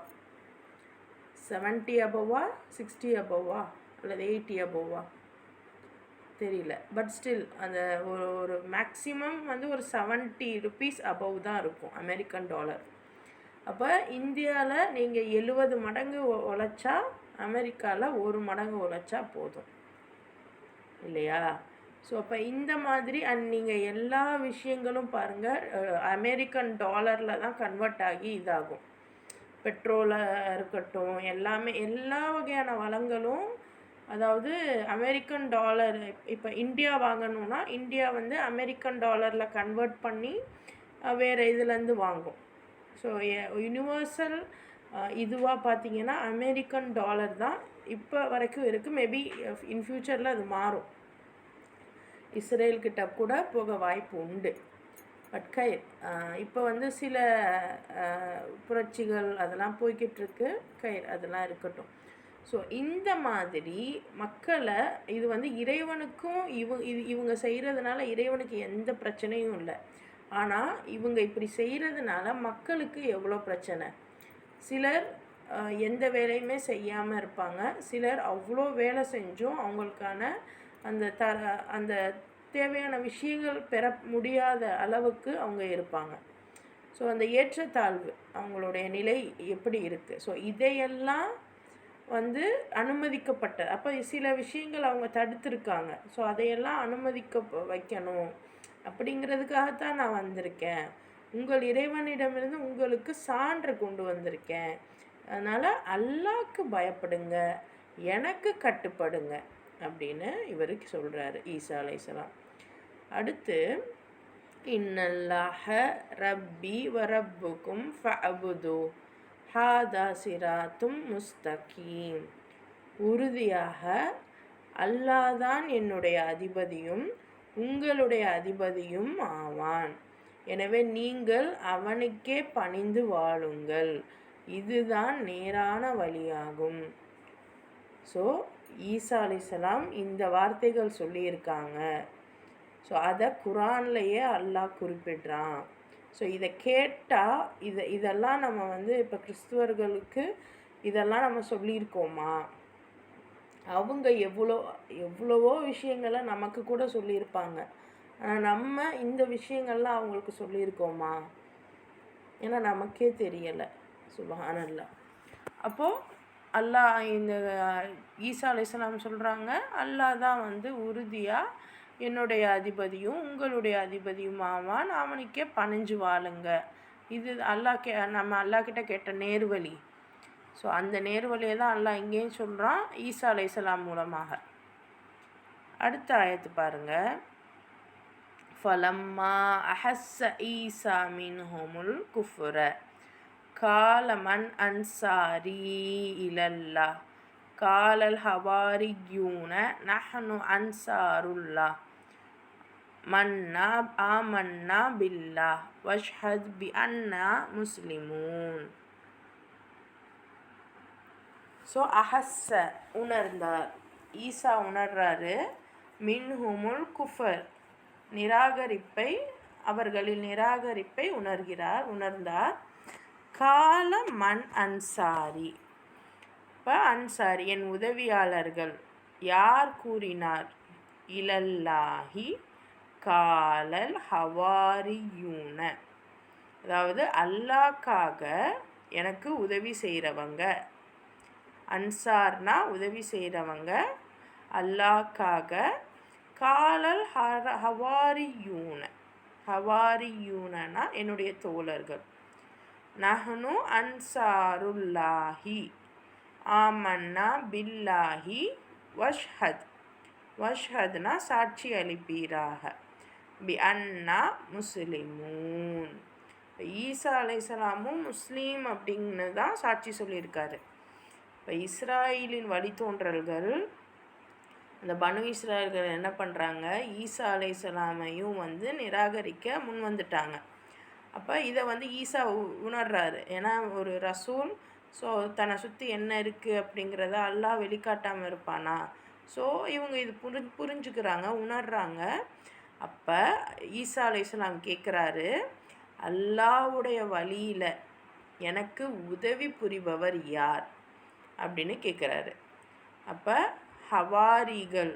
70 அபோவா, 60 அபோவா, அல்லது 80 அபோவா தெரியல. பட் ஸ்டில் அந்த ஒரு மேக்ஸிமம் வந்து ஒரு ₹70 அபவ் தான் இருக்கும் அமெரிக்கன் டாலர். அப்போ இந்தியாவில் நீங்கள் 70 மடங்கு உழைச்சா, அமெரிக்காவில் 1 மடங்கு உழைச்சா போதும் இல்லையா? ஸோ அப்போ இந்த மாதிரி நீங்கள் எல்லா விஷயங்களும் பாருங்கள், அமெரிக்கன் டாலரில் தான் கன்வெர்ட் ஆகி இதாகும். பெட்ரோலாக இருக்கட்டும், எல்லாமே எல்லா வகையான வளங்களும், அதாவது அமெரிக்கன் டாலர். இப்போ இந்தியா வாங்கணுன்னா இந்தியா வந்து அமெரிக்கன் டாலரில் கன்வெர்ட் பண்ணி வேறு இதுலேருந்து வாங்கும். ஸோ யூனிவர்சல் இதுவாக பார்த்தீங்கன்னா அமெரிக்கன் டாலர் தான் இப்போ வரைக்கும் இருக்குது. மேபி இன் ஃப்யூச்சரில் அது மாறும், இஸ்ரேல்கிட்ட கூட போக வாய்ப்பு உண்டு. பட் இப்போ வந்து சில புரட்சிகள் அதெல்லாம் போய்கிட்டுருக்கு. அதெல்லாம் இருக்கட்டும். ஸோ இந்த மாதிரி மக்களை இது வந்து இறைவனுக்கும் இவங்க செய்கிறதுனால இறைவனுக்கு எந்த பிரச்சனையும் இல்லை. ஆனால் இவங்க இப்படி செய்கிறதுனால மக்களுக்கு எவ்வளோ பிரச்சனை. சிலர் எந்த வேலையுமே செய்யாமல் இருப்பாங்க. சிலர் அவ்வளோ வேலை செஞ்சும் அவங்களுக்கான அந்த தேவையான விஷயங்கள் பெற முடியாத அளவுக்கு அவங்க இருப்பாங்க. ஸோ அந்த ஏற்றத்தாழ்வு அவங்களுடைய நிலை எப்படி இருக்குது. ஸோ இதையெல்லாம் வந்து அனுமதிக்கப்பட்ட அப்போ சில விஷயங்கள் அவங்க தடுத்துருக்காங்க. ஸோ அதையெல்லாம் அனுமதிக்க வைக்கணும் அப்படிங்கிறதுக்காகத்தான் நான் வந்திருக்கேன். உங்கள் இறைவனிடமிருந்து உங்களுக்கு சான்று கொண்டு வந்திருக்கேன். அதனால் அல்லாஹ்க்கு பயப்படுங்க, எனக்கு கட்டுப்படுங்க அப்படின்னு இவருக்கு சொல்கிறாரு ஈசா அலைஹிஸ்ஸலாம். அடுத்து, இன்னல்லாஹ ரப்பி வரப்புக்கும் ஃபஅபுது ஹாதா சிராத்தும் முஸ்தகீம். உறுதியாக அல்லாஹ்தான் என்னுடைய அதிபதியும் உங்களுடைய அதிபதியும் ஆவான். எனவே நீங்கள் அவனுக்கே பணிந்து வாழுங்கள், இதுதான் நேரான வழியாகும். ஸோ ஈசா அலைஹிஸ்ஸலாம் இந்த வார்த்தைகள் சொல்லியிருக்காங்க. ஸோ அதை குரான்லேயே அல்லாஹ் குறிப்பிடுறான். ஸோ இதை கேட்டால் இதெல்லாம் நம்ம வந்து இப்போ கிறிஸ்துவர்களுக்கு இதெல்லாம் நம்ம சொல்லியிருக்கோமா? அவங்க எவ்வளவோ விஷயங்களை நமக்கு கூட சொல்லியிருப்பாங்க. ஆனால் நம்ம இந்த விஷயங்கள்லாம் அவங்களுக்கு சொல்லியிருக்கோமா? ஏன்னா நமக்கே தெரியலை. சுப்ஹானல்லாஹ். அப்போது அல்லாஹ் இந்த ஈசா அலைஹிஸ்ஸலாம் சொல்கிறாங்க, அல்லாஹ் தான் வந்து உறுதியாக என்னுடைய அதிபதியும் உங்களுடைய அதிபதியும் ஆவான், அவனுக்கே பணிஞ்சு வாழுங்க. இது நம்ம அல்லாஹ்கிட்ட கேட்ட நேர்வழி. ஸோ அந்த நேர்வழியை தான் அல்லாஹ் இங்கேயும் சொல்கிறான் ஈசா அலைஹிஸ்ஸலாம் மூலமாக. அடுத்த ஆயத்து பாருங்கள். ஃபலம்மா அஹஸ்ஸ ஈசா மின்ஹுமுல் குஃப்ர கால மன் அன்சாரி இலல்லாஹ் காலல் ஹவாரியூன நஹ்னு அன்சாருல்லாஹ் ஆமன்னா பில்லாஹ் வஷ்ஹத் பி அன்னா முஸ்லிமூன். ஸோ அஹஸ்ஸ உணர்ந்தார், ஈசா உணர்றாரு, மின்ஹுமுல் குஃபர் நிராகரிப்பை, அவர்களில் நிராகரிப்பை உணர்ந்தார். கால மன் அன்சாரி, இப்போ அன்சாரி என் உதவியாளர்கள் யார் கூறினார், இலல்லாஹி காலல் ஹவாரியூன, அதாவது அல்லாஹ்க்காக எனக்கு உதவி செய்கிறவங்க, அன்சார்னா உதவி செய்கிறவங்க, அல்லாஹ்க்காக, காலல் ஹவாரியூன, ஹவாரியூனனா என்னுடைய தோழர்கள், நஹ்னு அன்சாருல்லாஹி ஆமன்னா பில்லாஹி வஷ்ஹத், வஷ்ஹத்னா சாட்சி அளிப்பீராக, பி அன்னா முஸ்லிமூன், ஈசா அலைஹிஸ்ஸலாமும் முஸ்லீம் அப்படின்னு தான் சாட்சி சொல்லியிருக்காரு. இப்போ இஸ்ராயலின் வழித்தோன்றல்கள், அந்த பனு இஸ்ராயல்கள் என்ன பண்ணுறாங்க, ஈசா அலைஹிஸ்ஸலாமையும் நிராகரிக்க முன் வந்துட்டாங்க. அப்போ இதை ஈசா உணர்றாரு. ஏன்னா ஒரு ரசூல், ஸோ தன்னை சுற்றி என்ன இருக்குது அப்படிங்கிறத அல்லாஹ் வெளிக்காட்டாமல் இருப்பானா? ஸோ இவங்க இது புரிஞ்சுக்கிறாங்க, உணர்றாங்க. அப்போ ஈசா அலைஹிஸ்ஸலாம் கேட்குறாரு, அல்லாஹ்வுடைய வழியில் எனக்கு உதவி புரிபவர் யார் அப்படின்னு கேட்குறாரு. அப்போ ஹவாரிகள்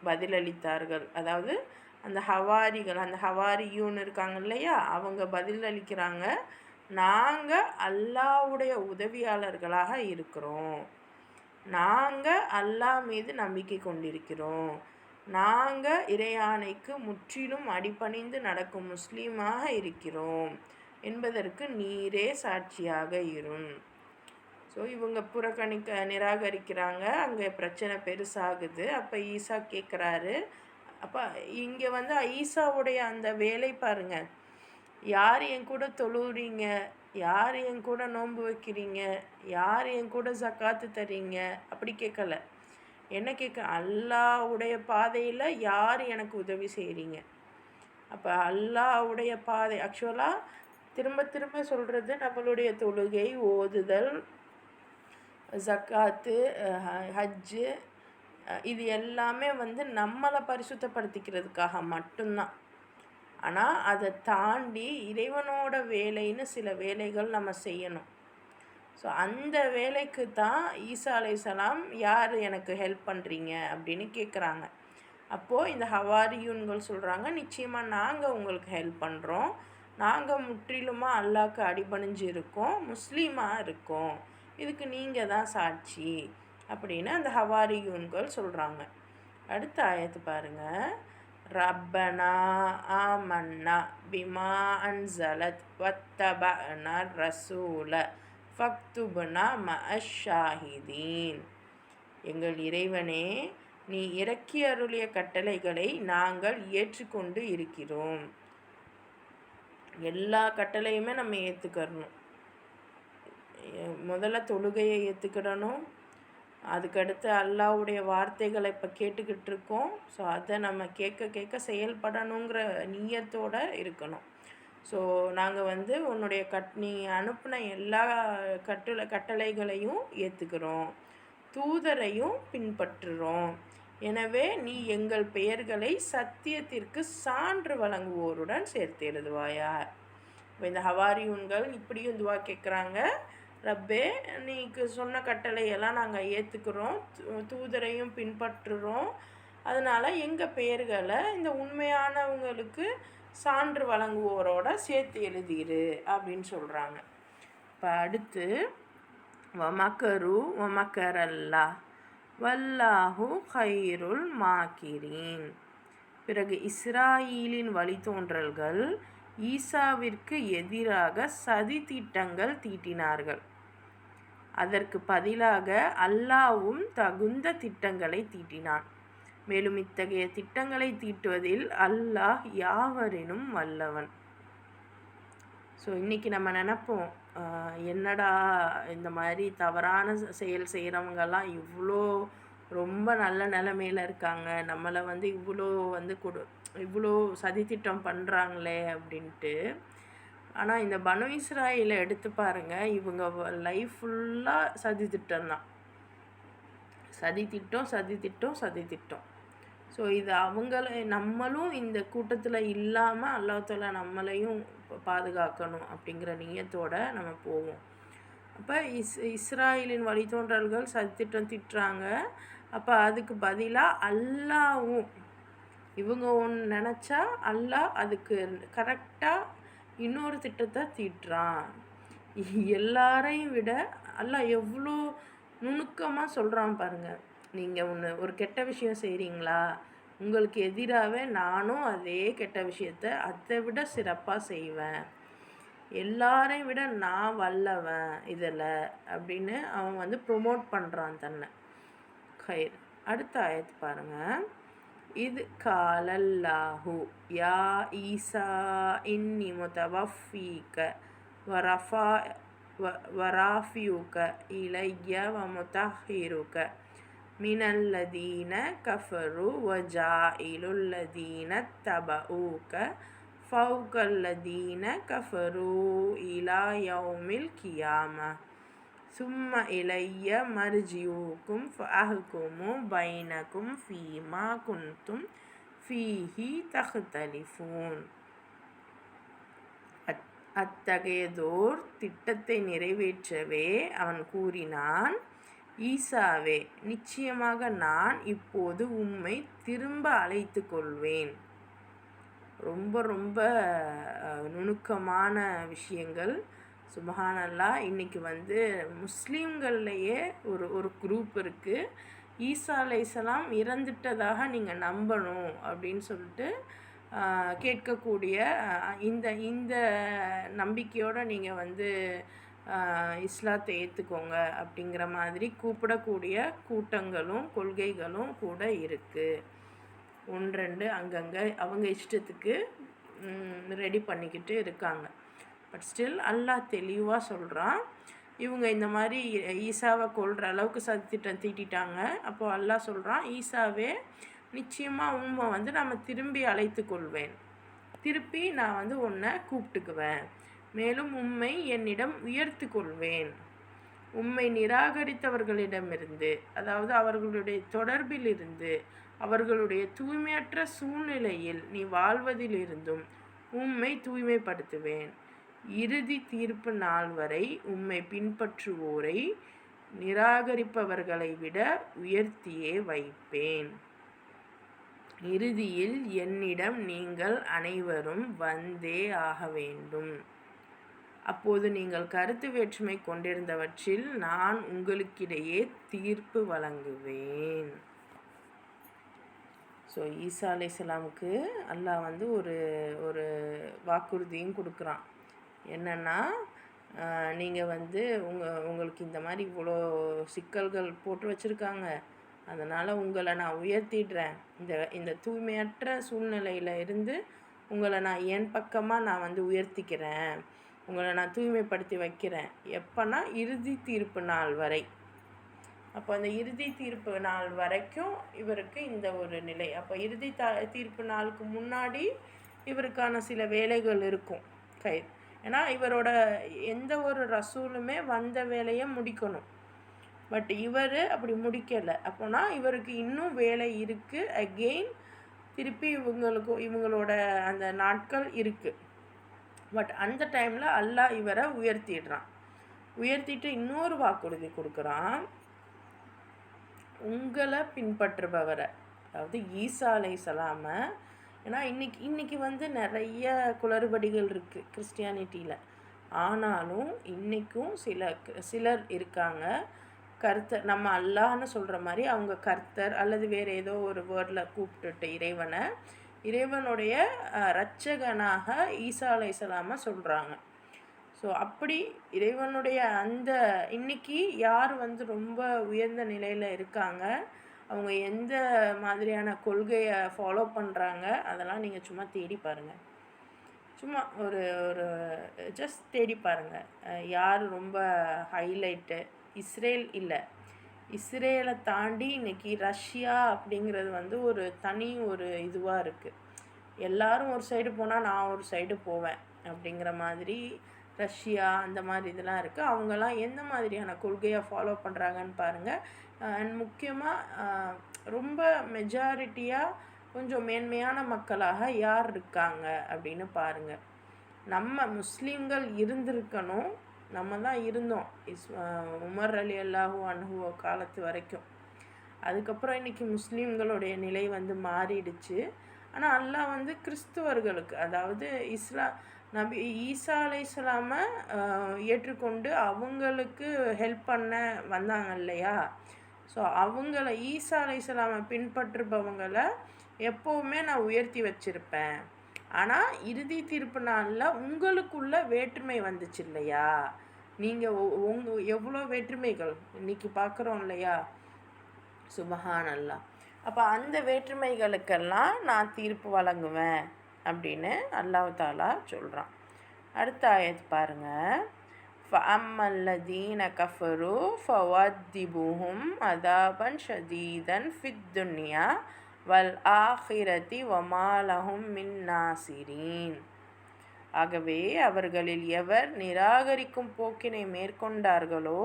பதிலளித்தார்கள். அதாவது அந்த ஹவாரிகள், அந்த ஹவாரியூன் இருக்காங்க இல்லையா, அவங்க பதிலளிக்கிறாங்க, நாங்கள் அல்லாஹ்வுடைய உதவியாளர்களாக இருக்கிறோம், நாங்கள் அல்லாஹ் மீது நம்பிக்கை கொண்டிருக்கிறோம், நாங்கள் இறையாணைக்கு முற்றிலும் அடிபணிந்து நடக்கும் முஸ்லீமாக இருக்கிறோம் என்பதற்கு நீரே சாட்சியாக இரும். ஸோ இவங்க நிராகரிக்கிறாங்க. அங்கே பிரச்சனை பெருசாகுது. அப்போ ஈசா கேட்குறாரு. அப்போ இங்கே ஈசாவுடைய அந்த வேலை பாருங்க, யார் என் கூட தொழுறீங்க, யார் என் கூட நோன்பு வைக்கிறீங்க, யார் என் கூட ஜக்காத்து தரீங்க அப்படி கேட்கல. என்ன கேட்க, அல்லாஹ்வுடைய பாதையில் யார் எனக்கு உதவி செய்கிறீங்க. அப்போ அல்லாஹ்வுடைய பாதை ஆக்சுவலாக திரும்ப திரும்ப சொல்கிறது நம்மளுடைய தொழுகை, ஓதுதல், ஜக்காத்து, ஹஜ்ஜு, இது எல்லாமே நம்மளை பரிசுத்தப்படுத்திக்கிறதுக்காக மட்டும்தான். ஆனால் அதை தாண்டி இறைவனோட வேலைன்னு சில வேலைகள் நம்ம செய்யணும். ஸோ அந்த வேலைக்கு தான் ஈசா அலைஹிஸ்ஸலாம் யார் எனக்கு ஹெல்ப் பண்ணுறீங்க அப்படின்னு கேட்குறாங்க. அப்போது இந்த ஹவாரியூன்கள் சொல்கிறாங்க, நிச்சயமாக நாங்கள் உங்களுக்கு ஹெல்ப் பண்ணுறோம், நாங்கள் முற்றிலுமாக அல்லாஹ்க்கு அடிபணிஞ்சு இருக்கோம், முஸ்லீமாக இருக்கோம், இதுக்கு நீங்கள் தான் சாட்சி அப்படின்னு அந்த ஹவாரியூன்கள் சொல்கிறாங்க. அடுத்த ஆயத்து பாருங்கள், ரப்பனா ஆமன்னா பிமா அன்சலத் வத்தபனா ரசூல ஃபக்துப்னா மஅஷாஹிதீன். எங்கள் இறைவனே, நீ இறக்கி அருளிய கட்டளைகளை நாங்கள் ஏற்றுக்கொண்டு இருக்கிறோம். எல்லா கட்டளையுமே நம்ம ஏற்றுக்கணும். முதல்ல தொழுகையை ஏற்றுக்கிடணும், அதுக்கடுத்து அல்லாஹ்வுடைய வார்த்தைகளை இப்போ கேட்டுக்கிட்டு இருக்கோம். ஸோ அதை நம்ம கேட்க கேட்க செயல்படணுங்கிற நியத்தோடு இருக்கணும். ஸோ நாங்கள் உன்னுடைய நீ அனுப்பின எல்லா கட்டளைகளையும் ஏற்றுக்கிறோம், தூதரையும் பின்பற்றுறோம். எனவே நீ எங்கள் பெயர்களை சத்தியத்திற்கு சான்று வழங்குவோருடன் சேர்த்து எழுதுவாயா. இப்போ இந்த ஹவாரியூன்கள் இப்படியும் துவா கேட்குறாங்க, ரப்பே நீக்கு சொன்ன கட்டளையெல்லாம் நாங்கள் ஏற்றுக்கிறோம், தூதரையும் பின்பற்றுறோம், அதனால் எங்கள் பெயர்களை இந்த உண்மையானவங்களுக்கு சான்று வழங்குவோரோட சேர்த்து எழுதிரு அப்படின்னு சொல்கிறாங்க. இப்போ அடுத்து வமக்கரு வமக்கரல்லா வல்லாஹு ஹைருல் மாக்கிரீன். பிறகு இஸ்ராயீலின் வழித்தோன்றல்கள் ஈசாவிற்கு எதிராக சதி திட்டங்கள் தீட்டினார்கள். அதற்கு பதிலாக அல்லாஹ்வும் தகுந்த திட்டங்களை தீட்டினான். மேலும் இத்தகைய திட்டங்களை தீட்டுவதில் அல்லாஹ் யாவரினும் வல்லவன். ஸோ இன்றைக்கி நம்ம நினப்போம், என்னடா இந்த மாதிரி தவறான செயல் செய்கிறவங்கெல்லாம் இவ்வளோ ரொம்ப நல்ல நிலமையில் இருக்காங்க, நம்மளை வந்து இவ்வளோ வந்து இவ்வளோ சதித்திட்டம் பண்ணுறாங்களே அப்படின்ட்டு. ஆனால் இந்த பனு இஸ்ராயலை எடுத்து பாருங்கள், இவங்க லைஃப் ஃபுல்லாக சதித்திட்டம் தான். சதித்திட்டம். ஸோ இது நம்மளும் இந்த கூட்டத்தில் இல்லாமல் அல்லாஹ் தஆலா நம்மளையும் பாதுகாக்கணும் அப்படிங்கிற நியத்தோடு நம்ம போவோம். அப்போ இஸ்ராயலின் வழித்தோன்றல்கள் சதித்திட்டம் திட்டுறாங்க. அப்போ அதுக்கு பதிலாக அல்லாவும் இவங்க ஒன்று நினச்சா அல்லாஹ் அதுக்கு கரெக்டாக இன்னொரு திட்டத்தை தீட்டுறான். எல்லாரையும் விட அல்லாஹ் எவ்வளோ நுணுக்கமாக சொல்கிறான் பாருங்கள். நீங்கள் ஒரு கெட்ட விஷயம் செய்கிறீங்களா, உங்களுக்கு எதிராகவே நானும் அதே கெட்ட விஷயத்த அதை விட சிறப்பாக செய்வேன், எல்லாரையும் விட நான் வல்லவன் இதில் அப்படின்னு அவன் வந்து ப்ரொமோட் பண்ணுறான் தன்னை. கயிர் அடுத்த ஆயத்து பாருங்கள். இது காலல்லாஹு யா ஈசா இன்னி முத்தவஃபீக வராஃபியுக இலைய வமுத்தஹிருக மினல்லதீன கஃபரு வஜாயிலுல்லதீன தபஊக ஃபௌகல்லதீன கஃபரு இலா யௌமில் கியாமா சும்ம இலைய மர்ஜியூக்கும் ஃபஅஹ்குமு பைனக்கும் ஃபீமா குன்தும் ஃபீஹி தஹ்தலிஃபூன். அத்தகையதோர் திட்டத்தை நிறைவேற்றவே அவன் கூறினான், ஈசாவே, நிச்சயமாக நான் இப்போது உம்மை திரும்ப அழைத்து கொள்வேன். ரொம்ப ரொம்ப நுணுக்கமான விஷயங்கள். சுபஹானல்லாஹ். இன்றைக்கி வந்து முஸ்லீம்கள்லையே ஒரு குரூப் இருக்குது, ஈசா அலைஹிஸ்ஸலாம் இறந்துட்டதாக நீங்கள் நம்பணும் அப்படின்னு சொல்லிட்டு கேட்கக்கூடிய இந்த நம்பிக்கையோடு நீங்கள் வந்து இஸ்லாத்தை ஏற்றுக்கோங்க அப்படிங்கிற மாதிரி கூப்பிடக்கூடிய கூட்டங்களும் கொள்கைகளும் கூட இருக்குது. ஒன்று அங்கங்கே அவங்க இஷ்டத்துக்கு ரெடி பண்ணிக்கிட்டு இருக்காங்க. பட் ஸ்டில் அல்லாஹ் தெளிவாக சொல்கிறான், இவங்க இந்த மாதிரி ஈசாவை கொல்ற அளவுக்கு சதித்திட்டம் தீட்டிட்டாங்க. அப்போது அல்லாஹ் சொல்கிறான், ஈசாவே, நிச்சயமாக உம்மை வந்து நம்ம திரும்பி அழைத்து கொள்வேன், திருப்பி நான் வந்து உன்னை கூப்பிட்டுக்குவேன், மேலும் உம்மை என்னிடம் உயர்த்து கொள்வேன். உம்மை நிராகரித்தவர்களிடமிருந்து, அதாவது அவர்களுடைய தொடர்பிலிருந்து, அவர்களுடைய தூய்மையற்ற சூழ்நிலையில் நீ வாழ்வதிலிருந்தும் உம்மை தூய்மைப்படுத்துவேன். இறுதி தீர்ப்பு நாள் வரை உம்மை பின்பற்றுவோரை நிராகரிப்பவர்களை விட உயர்த்தியே வைப்பேன். இறுதியில் என்னிடம் நீங்கள் அனைவரும் வந்தே ஆக வேண்டும். அப்போது நீங்கள் கருத்து வேற்றுமை கொண்டிருந்தவற்றில் நான் உங்களுக்கிடையே தீர்ப்பு வழங்குவேன். ஸோ ஈசா அலைஹிஸ்ஸலாமுக்கு அல்லாஹ் வந்து ஒரு வாக்குறுதியும் கொடுக்குறான். என்னென்னா, நீங்கள் வந்து உங்களுக்கு இந்த மாதிரி இவ்வளோ சிக்கல்கள் போட்டு வச்சுருக்காங்க, அதனால் உங்களை நான் உயர்த்திடுறேன். இந்த தூய்மையற்ற சூழ்நிலையில் இருந்து உங்களை நான் என் பக்கமாக நான் வந்து உயர்த்திக்கிறேன், உங்களை நான் தூய்மைப்படுத்தி வைக்கிறேன். எப்போனா இறுதி தீர்ப்பு நாள் வரை. அப்போ அந்த இறுதி தீர்ப்பு நாள் வரைக்கும் இவருக்கு இந்த ஒரு நிலை. அப்போ இறுதி தீர்ப்பு நாளுக்கு முன்னாடி இவருக்கான சில வேலைகள் இருக்கும். ஏன்னா இவரோட எந்த ஒரு ரசூலுமே வந்த வேலையை முடிக்கணும். பட் இவர் அப்படி முடிக்கலை. அப்போனா இவருக்கு இன்னும் வேலை இருக்குது. அகெயின் திருப்பி இவங்களோட அந்த நாட்கள் இருக்குது. பட் அந்த டைமில் அல்லாஹ் இவரை உயர்த்திடுறான். உயர்த்திட்டு இன்னொரு வாக்குறுதி கொடுக்குறான், உங்களை பின்பற்றுபவரை, அதாவது ஈசா அலைஹிஸ்ஸலாமை. ஏன்னா இன்றைக்கி வந்து நிறைய குளறுபடிகள் இருக்குது கிறிஸ்டியானிட்டியில். ஆனாலும் இன்றைக்கும் சிலர் இருக்காங்க, கர்த்தர் நம்ம அல்லாஹ்னு சொல்கிற மாதிரி அவங்க கர்த்தர் அல்லது வேறு ஏதோ ஒரு வேர்டில் கூப்பிட்டுட்டு இறைவனுடைய இரட்சகனாக ஈசா அலைஹிஸ்ஸலாமை சொல்கிறாங்க. ஸோ அப்படி இறைவனுடைய அந்த இன்னைக்கு யார் வந்து ரொம்ப உயர்ந்த நிலையில் இருக்காங்க, அவங்க எந்த மாதிரியான கொள்கையை ஃபாலோ பண்ணுறாங்க அதெல்லாம் நீங்கள் சும்மா தேடி பாருங்கள். சும்மா ஒரு ஒரு ஜஸ்ட் தேடி பாருங்கள். யார் ரொம்ப ஹைலைட்டு. இஸ்ரேல் இல்லை, இஸ்ரேலை தாண்டி இன்றைக்கி ரஷ்யா அப்படிங்கிறது வந்து ஒரு தனி ஒரு இதுவாக இருக்குது. எல்லாரும் ஒரு சைடு போனால் நான் ஒரு சைடு போவேன் அப்படிங்கிற மாதிரி ரஷ்யா அந்த மாதிரி இதெல்லாம் இருக்குது. அவங்கெல்லாம் எந்த மாதிரியான கொள்கையை ஃபாலோ பண்ணுறாங்கன்னு பாருங்கள். அண்ட் முக்கியமாக ரொம்ப மெஜாரிட்டியாக கொஞ்சம் மேன்மையான மக்களாக யார் இருக்காங்க அப்படின்னு பாருங்கள். நம்ம முஸ்லீம்கள் இருந்திருக்கணும், நம்ம தான் இருந்தோம் உமர் அலி அல்லாஹு அன்ஹு காலத்து வரைக்கும். அதுக்கப்புறம் இன்றைக்கி முஸ்லீம்களுடைய நிலை வந்து மாறிடுச்சு. ஆனால் அல்லாஹ் வந்து கிறிஸ்துவர்களுக்கு, அதாவது நபி ஈசா அலைஹிஸ்ஸலாமை ஏற்றுக்கொண்டு அவங்களுக்கு ஹெல்ப் பண்ண வந்தாங்க இல்லையா? ஸோ அவங்கள ஈசா அலைஹிஸ்ஸலாமை பின்பற்றுபவங்களை எப்போவுமே நான் உயர்த்தி வச்சுருப்பேன். ஆனால் இறுதி தீர்ப்பு நாளில் உங்களுக்குள்ள வேற்றுமை வந்துச்சு இல்லையா? நீங்கள் எவ்வளோ வேற்றுமைகள் இன்றைக்கி பார்க்குறோம் இல்லையா? சுபஹானல்லாஹ். அப்போ அந்த வேற்றுமைகளுக்கெல்லாம் நான் தீர்ப்பு வழங்குவேன் அப்படின்னு அல்லாஹ் தாலா சொல்கிறான். அடுத்த ஆயத் பாருங்கள். ஃபஅம்மல்லதீன கஃபரு ஃபவத்திபுஹும் அதாபன் ஷதீதன் ஃபித் துன்யா வல் ஆஹிரதி வமாலஹும் மின் நாசிரீன். ஆகவே அவர்களில் எவர் நிராகரிக்கும் போக்கினை மேற்கொண்டார்களோ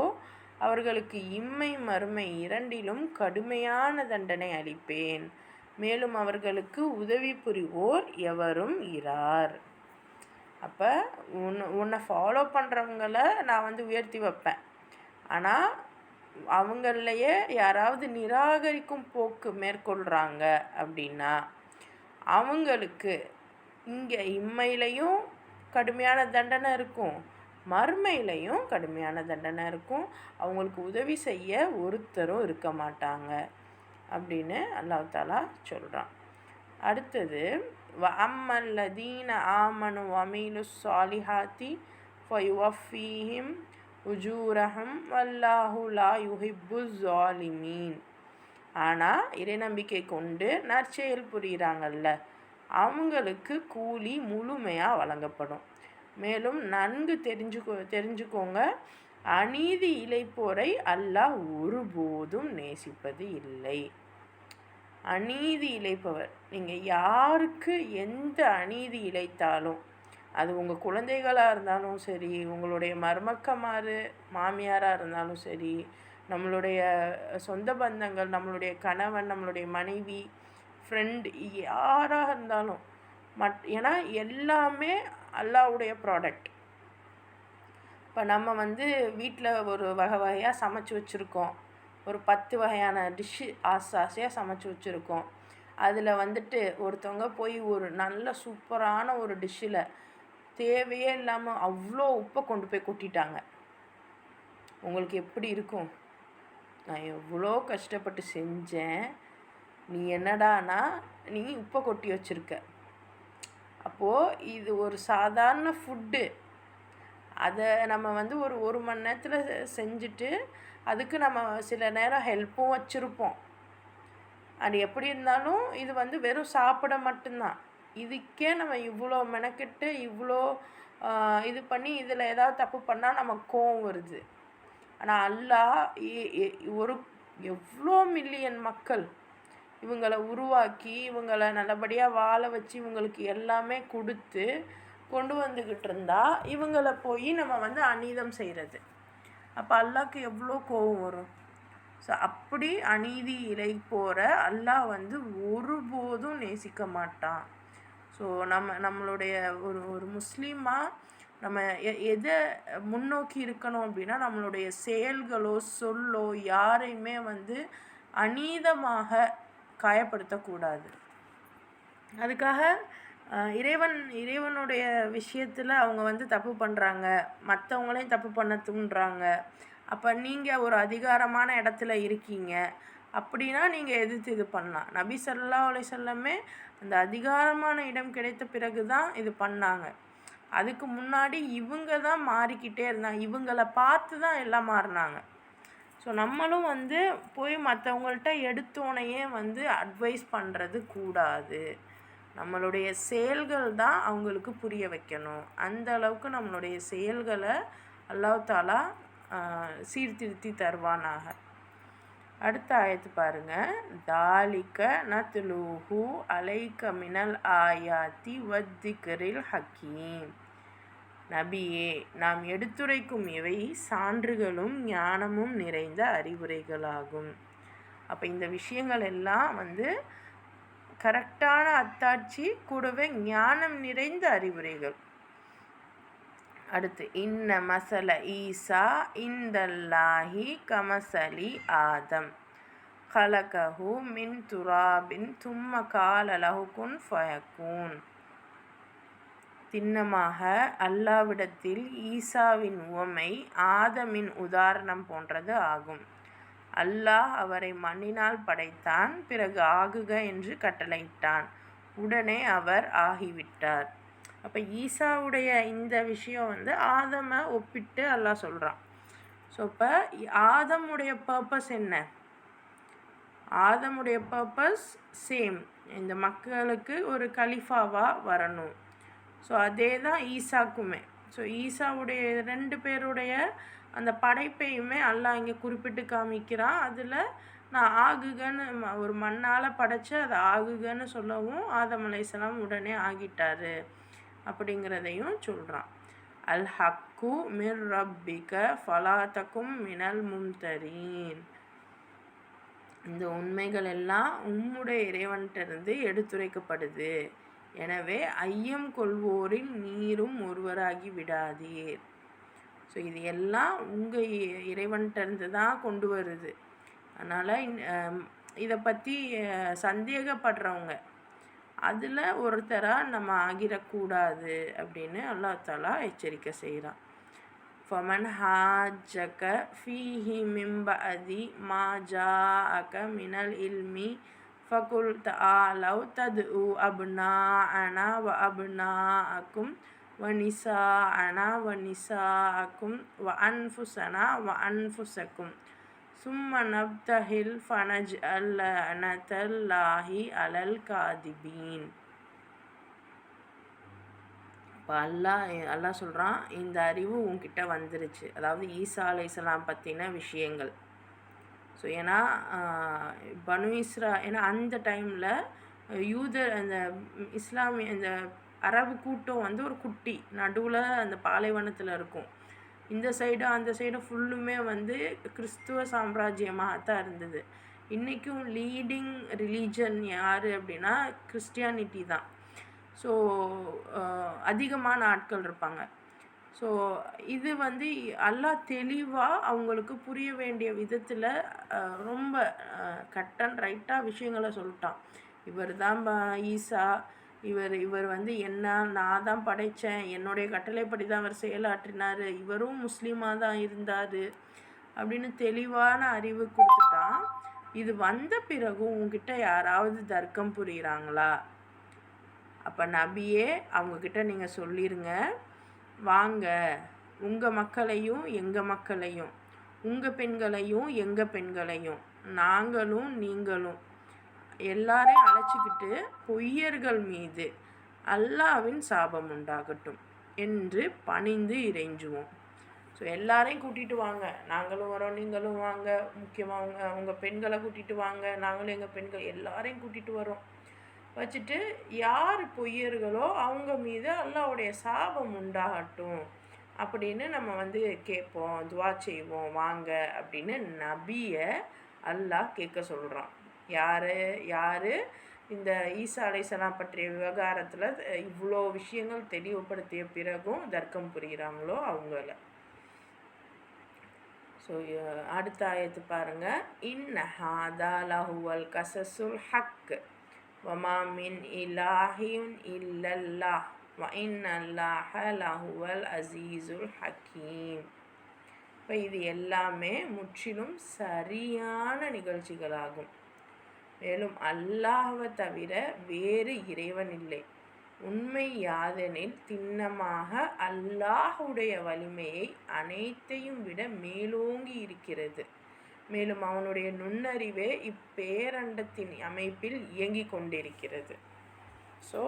அவர்களுக்கு இம்மை மறுமை இரண்டிலும் கடுமையான தண்டனை அளிப்பேன். மேலும் அவர்களுக்கு உதவி புரிவோர் எவரும் இரார். அப்போ உன்னை ஃபாலோ பண்ணுறவங்கள நான் வந்து உயர்த்தி வைப்பேன். ஆனால் அவங்களையே யாராவது நிராகரிக்கும் போக்கு மேற்கொள்கிறாங்க அப்படின்னா அவங்களுக்கு இங்கே இம்மையிலையும் கடுமையான தண்டனை இருக்கும், மறுமையிலையும் கடுமையான தண்டனை இருக்கும். அவங்களுக்கு உதவி செய்ய ஒருத்தரும் இருக்க மாட்டாங்க அப்படின்னு அல்லாஹ் தாலா சொல்கிறான். அடுத்தது வஅம்மல்லதீன ஆமனு வமீலு ஸாலிஹாத்தி ஃபயுவஃபீஹிம் உஜூரஹும் வல்லாஹு லா யுஹிப்பு ஸாலிமீன். ஆனால் இறைநம்பிக்கை கொண்டு நற்செயல் புரிகிறாங்கல்ல அவங்களுக்கு கூலி முழுமையாக வழங்கப்படும். மேலும் நன்கு தெரிஞ்சுக்கோங்க, அநீதி இழைப்போரை அல்லாஹ் ஒருபோதும் நேசிப்பது இல்லை. அநீதி இழைப்பவர், நீங்கள் யாருக்கு எந்த அநீதி இழைத்தாலும், அது உங்கள் குழந்தைகளாக இருந்தாலும் சரி, உங்களுடைய மருமக்கமார் மாமியாராக இருந்தாலும் சரி, நம்மளுடைய சொந்த பந்தங்கள், நம்மளுடைய கணவன், நம்மளுடைய மனைவி, ஃப்ரெண்டு, யாராக இருந்தாலும் ஏன்னா எல்லாமே அல்லாஹ்வுடைய ப்ராடக்ட். இப்போ நம்ம வந்து வீட்டில் ஒரு வகையாக சமைச்சு வச்சுருக்கோம், ஒரு 10 வகையான டிஷ்ஷு ஆசையாக சமைச்சு வச்சுருக்கோம். அதில் வந்துட்டு ஒருத்தவங்க போய் ஒரு நல்ல சூப்பரான ஒரு டிஷ்ஷில் தேவையே இல்லாமல் அவ்வளோ உப்பை கொண்டு போய் கொட்டிட்டாங்க. உங்களுக்கு எப்படி இருக்கும்? நான் எவ்வளோ கஷ்டப்பட்டு செஞ்சேன், நீ என்னடானா நீ உப்பை கொட்டி வச்சுருக்க. அப்போது இது ஒரு சாதாரண ஃபுட்டு, அதை நம்ம வந்து ஒரு மணி நேரத்தில் செஞ்சுட்டு அதுக்கு நம்ம சில நேரம் ஹெல்ப்பும் வச்சுருப்போம். அது எப்படி இருந்தாலும் இது வந்து வெறும் சாப்பிட மட்டும்தான். இதுக்கே நம்ம இவ்வளோ மெனக்கெட்டு இவ்வளோ இது பண்ணி இதில் ஏதாவது தப்பு பண்ணால் நமக்கு கோவம் வருது. ஆனால் அல்லாஹ் எவ்வளோ மில்லியன் மக்கள் இவங்களை உருவாக்கி இவங்களை நல்லபடியாக வாழ வச்சு இவங்களுக்கு எல்லாமே கொடுத்து கொண்டு வந்துக்கிட்டு இருந்தால் இவங்களை போய் நம்ம வந்து அநீதம் செய்கிறது. அப்போ அல்லாஹ்க்கு எவ்வளோ கோபம் வரும். ஸோ அப்படி அநீதி இழைப்போரை அல்லாஹ் வந்து ஒருபோதும் நேசிக்க மாட்டான். ஸோ நம்மளுடைய ஒரு முஸ்லீமாக நம்ம எதை முன்னோக்கி இருக்கணும் அப்படின்னா, நம்மளுடைய செயல்களோ சொல்லோ யாரையுமே வந்து அநீதமாக காயப்படுத்தக்கூடாது. அதுக்காக இறைவனுடைய விஷயத்தில் அவங்க வந்து தப்பு பண்ணுறாங்க, மற்றவங்களையும் தப்பு பண்ண தூண்டுறாங்க. அப்போ நீங்கள் ஒரு அதிகாரமான இடத்துல இருக்கீங்க அப்படின்னா நீங்கள் எதிர்த்து இது பண்ணலாம். நபி ஸல்லல்லாஹு அலைஹி வஸல்லமே அந்த அதிகாரமான இடம் கிடைத்த பிறகு தான் இது பண்ணாங்க. அதுக்கு முன்னாடி இவங்க தான் மாறிக்கிட்டே இருந்தாங்க, இவங்களை பார்த்து தான் எல்லாம் மாறினாங்க. ஸோ ஸோ நம்மளும் வந்து போய் மற்றவங்கள்ட்ட எடுத்தோனையே வந்து அட்வைஸ் பண்ணுறது கூடாது. நம்மளுடைய செயல்கள் தான் அவங்களுக்கு புரிய வைக்கணும். அந்த அளவுக்கு நம்மளுடைய செயல்களை அல்லாஹ் தாலா சீர்திருத்தி தருவானாக. அடுத்த ஆயத்து பாருங்க. தாலிக்க நத்லூஹு அலைக்க மினல் ஆயாத்தி வத்திக்ரில் ஹக்கீம். நபியே, நாம் எடுத்துரைக்கும் இவை சான்றுகளும் ஞானமும் நிறைந்த அறிவுரைகளாகும். அப்போ இந்த விஷயங்கள் எல்லாம் வந்து கரெக்டான அத்தாட்சி, கூடவே ஞானம் நிறைந்த அறிவுரைகள். அடுத்து, இன்ன மசல ஈசா இந்தல்லாஹி கமசலி ஆதம் கலகஹு மின் துராபின் தும்ம கால லஹு குன் ஃபயக்கூன். திண்ணமாக அல்லாவிடத்தில் ஈசாவின் உவமை ஆதமின் உதாரணம் போன்றது ஆகும். அல்லாஹ் அவரை மண்ணினால் படைத்தான், பிறகு ஆகுக என்று கட்டளையிட்டான், உடனே அவர் ஆகிவிட்டார். அப்போ ஈசாவுடைய இந்த விஷயம் வந்து ஆதமை ஒப்பிட்டு அல்லாஹ் சொல்கிறான். ஸோ இப்போ ஆதமுடைய பர்பஸ் என்ன? ஆதமுடைய பர்பஸ் சேம், இந்த மக்களுக்கு ஒரு கலிஃபாவாக வரணும். ஸோ அதே தான் ஈசாக்குமே. ஸோ ஈசாவுடைய 2 பேருடைய அந்த படைப்பையுமே அல்லாஹ் இங்கே குறிப்பிட்டு காமிக்கிறான். அதில் நான் ஆகுகன்னு ஒரு மண்ணால் படைச்சு அதை ஆகுகன்னு சொல்லவும் ஆதம் அலைஹிஸ்ஸலாம் உடனே ஆகிட்டார் அப்படிங்கிறதையும் சொல்கிறான். அல் ஹக்கு மிர் ரப்பிக ஃபலாத்தக்கும் மினல் மும்தரீன். இந்த உண்மைகள் எல்லாம் உம்முடைய இறைவன்கிட்டருந்து எடுத்துரைக்கப்படுது, எனவே ஐயம் கொள்வோரில் நீரும் ஒருவராகி விடாதீர். ஸோ இது எல்லாம் உங்கள் இறைவன்கிட்டருந்து தான் கொண்டு வருது. அதனால் இதை பற்றி சந்தேகப்படுறவங்க அதில் ஒருத்தராக நம்ம ஆகிடக்கூடாது அப்படின்னு அல்லாஹ் தாலா எச்சரிக்கை செய்கிறான். ஃபமன் ஹாஜக ஃபீஹி மின் பஅதி மா ஜாஅக மினல் இல்மி ஃபகுல் தஆலவ் தத்உ அப்னாஅனா வ அப்னாஅக்கும் வ நிசாஅனா வ நிசாஅக்கும் வ அன்ஃபுஸனா வ அன்ஃபுஸக்கும் சும்ம நப்தஹில் ஃபனஜ்அல் லஅனத்தல்லாஹி அலல் காதிபீன். இப்போ அல்லாஹ் சொல்கிறான், இந்த அறிவு உன்கிட்ட வந்துருச்சு, அதாவது ஈசா அலைஹிஸ்ஸலாம் பற்றின விஷயங்கள். ஸோ ஏன்னா ஏன்னா அந்த டைமில் அந்த இஸ்லாமிய அந்த அரபு கூட்டம் வந்து ஒரு குட்டி நடுவில் அந்த பாலைவனத்தில் இருக்கும். இந்த சைடும் அந்த சைடும் ஃபுல்லுமே வந்து கிறிஸ்துவ சாம்ராஜ்யமாகத்தான் இருந்தது. இன்றைக்கும் லீடிங் ரிலீஜன் யார் அப்படின்னா கிறிஸ்டியானிட்டி தான். ஸோ அதிகமான ஆட்கள் இருப்பாங்க. ஸோ இது வந்து அல்லாஹ் தெளிவாக அவங்களுக்கு புரிய வேண்டிய விதத்தில் ரொம்ப கட் அண்ட் ரைட்டாக விஷயங்களை சொல்லிட்டான். இவர் தான் ஈசா, இவர் வந்து என்ன, நான் தான் படைத்தேன், என்னுடைய கட்டளைப்படி தான் அவர் செயலாற்றினார், இவரும் முஸ்லீமாக தான் இருந்தார் அப்படின்னு தெளிவான அறிவு கொடுத்துட்டான். இது வந்த பிறகு உங்ககிட்ட யாராவது தர்க்கம் புரிகிறாங்களா? அப்போ நபியே, அவங்கக்கிட்ட நீங்கள் சொல்லிடுங்க, வாங்க, உங்கள் மக்களையும் எங்கள் மக்களையும், உங்கள் பெண்களையும் எங்கள் பெண்களையும், நாங்களும் நீங்களும் எல்லாரையும் அழைச்சிக்கிட்டு பொய்யர்கள் மீது அல்லாஹ்வின் சாபம் உண்டாகட்டும் என்று பணிந்து இறைஞ்சுவோம். ஸோ எல்லாரையும் கூட்டிகிட்டு வாங்க, நாங்களும் வரோம், நீங்களும் வாங்க, முக்கியமாக உங்கள் பெண்களை கூட்டிகிட்டு வாங்க, நாங்களும் எங்கள் பெண்கள் எல்லாரையும் கூட்டிகிட்டு வரோம். வச்சுட்டு யார் பொய்யர்களோ அவங்க மீது அல்லாஹ்வுடைய சாபம் உண்டாகட்டும் அப்படின்னு நம்ம வந்து கேட்போம், துவா செய்வோம், வாங்க அப்படின்னு நபியை அல்லாஹ் கேட்க சொல்கிறான். யார் இந்த ஈசா அலைஹிஸ்ஸலாம் பற்றிய விவகாரத்தில் இவ்வளோ விஷயங்கள் தெளிவுபடுத்திய பிறகும் தர்க்கம் புரிகிறாங்களோ அவங்கள. ஸோ அடுத்த ஆயத்து பாருங்கள். இன் ஹாதா லஹுவல் கஸஸுல் ஹக் வமா மின் இலாஹின் இல்லல்லாஹ் வ இன்னல்லாஹ லஹுவல் அசீஸுல் ஹக்கீம். இப்போ இது எல்லாமே முற்றிலும் சரியான நிகழ்ச்சிகளாகும். மேலும் அல்லாஹ்வை தவிர வேறு இறைவன் இல்லை. உண்மை யாதெனில் திண்ணமாக அல்லாஹ்வுடைய வலிமையை அனைத்தையும் விட மேலோங்கி இருக்கிறது. மேலும் அவனுடைய நுண்ணறிவே இப்பேரண்டத்தின் அமைப்பில் இயங்கி கொண்டிருக்கிறது. ஸோ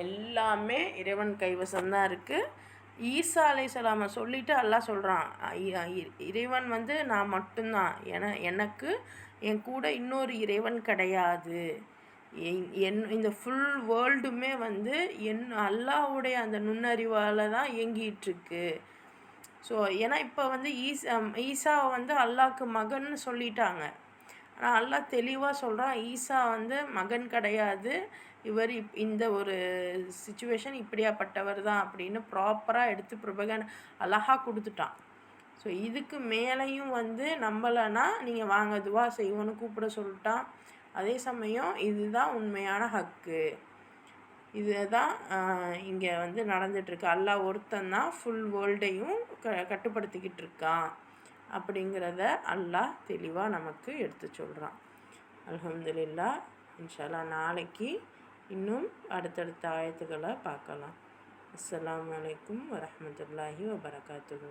எல்லாமே இறைவன் கைவசம்தான் இருக்குது. ஈசா அலைஹிஸ்ஸலாமை சொல்லிவிட்டு அல்லாஹ் சொல்கிறான், இறைவன் வந்து நான் மட்டும்தான், எனக்கு என் கூட இன்னொரு இறைவன் கிடையாது, இந்த ஃபுல் வேர்ல்டுமே வந்து அல்லாஹ்வுடைய அந்த நுண்ணறிவால் தான் இயங்கிகிட்ருக்கு. ஸோ ஏன்னா இப்போ வந்து ஈசாவை வந்து அல்லாஹ்க்கு மகன் சொல்லிட்டாங்க. ஆனால் அல்லாஹ் தெளிவாக சொல்கிறான், ஈசா வந்து மகன் கிடையாது, இவர் இந்த ஒரு சிச்சுவேஷன் இப்படியாப்பட்டவர் தான் அப்படின்னு ப்ராப்பராக எடுத்து ப்ரொபகன் அழகாக கொடுத்துட்டான். ஸோ இதுக்கு மேலேயும் வந்து நம்பலைன்னா நீங்கள் வாங்க துவா செய்வோன்னு கூப்பிட சொல்லிட்டான். அதே சமயம் இதுதான் உண்மையான ஹக்கு, இதுதான் இங்கே வந்து நடந்துகிட்ருக்கு. அல்லாஹ் ஒருத்தந்தான் ஃபுல் வேர்ல்டையும் கட்டுப்படுத்திக்கிட்டு இருக்கான் அப்படிங்கிறத அல்லாஹ் தெளிவாக நமக்கு எடுத்து சொல்கிறான். அல்ஹம்துலில்லாஹ். இன்ஷா அல்லாஹ் நாளைக்கு இன்னும் அடுத்தடுத்த ஆயத்துக்களை பார்க்கலாம். அஸ்ஸலாமு அலைக்கும் வரஹ்மத்துல்லாஹி வபரகாத்துஹு.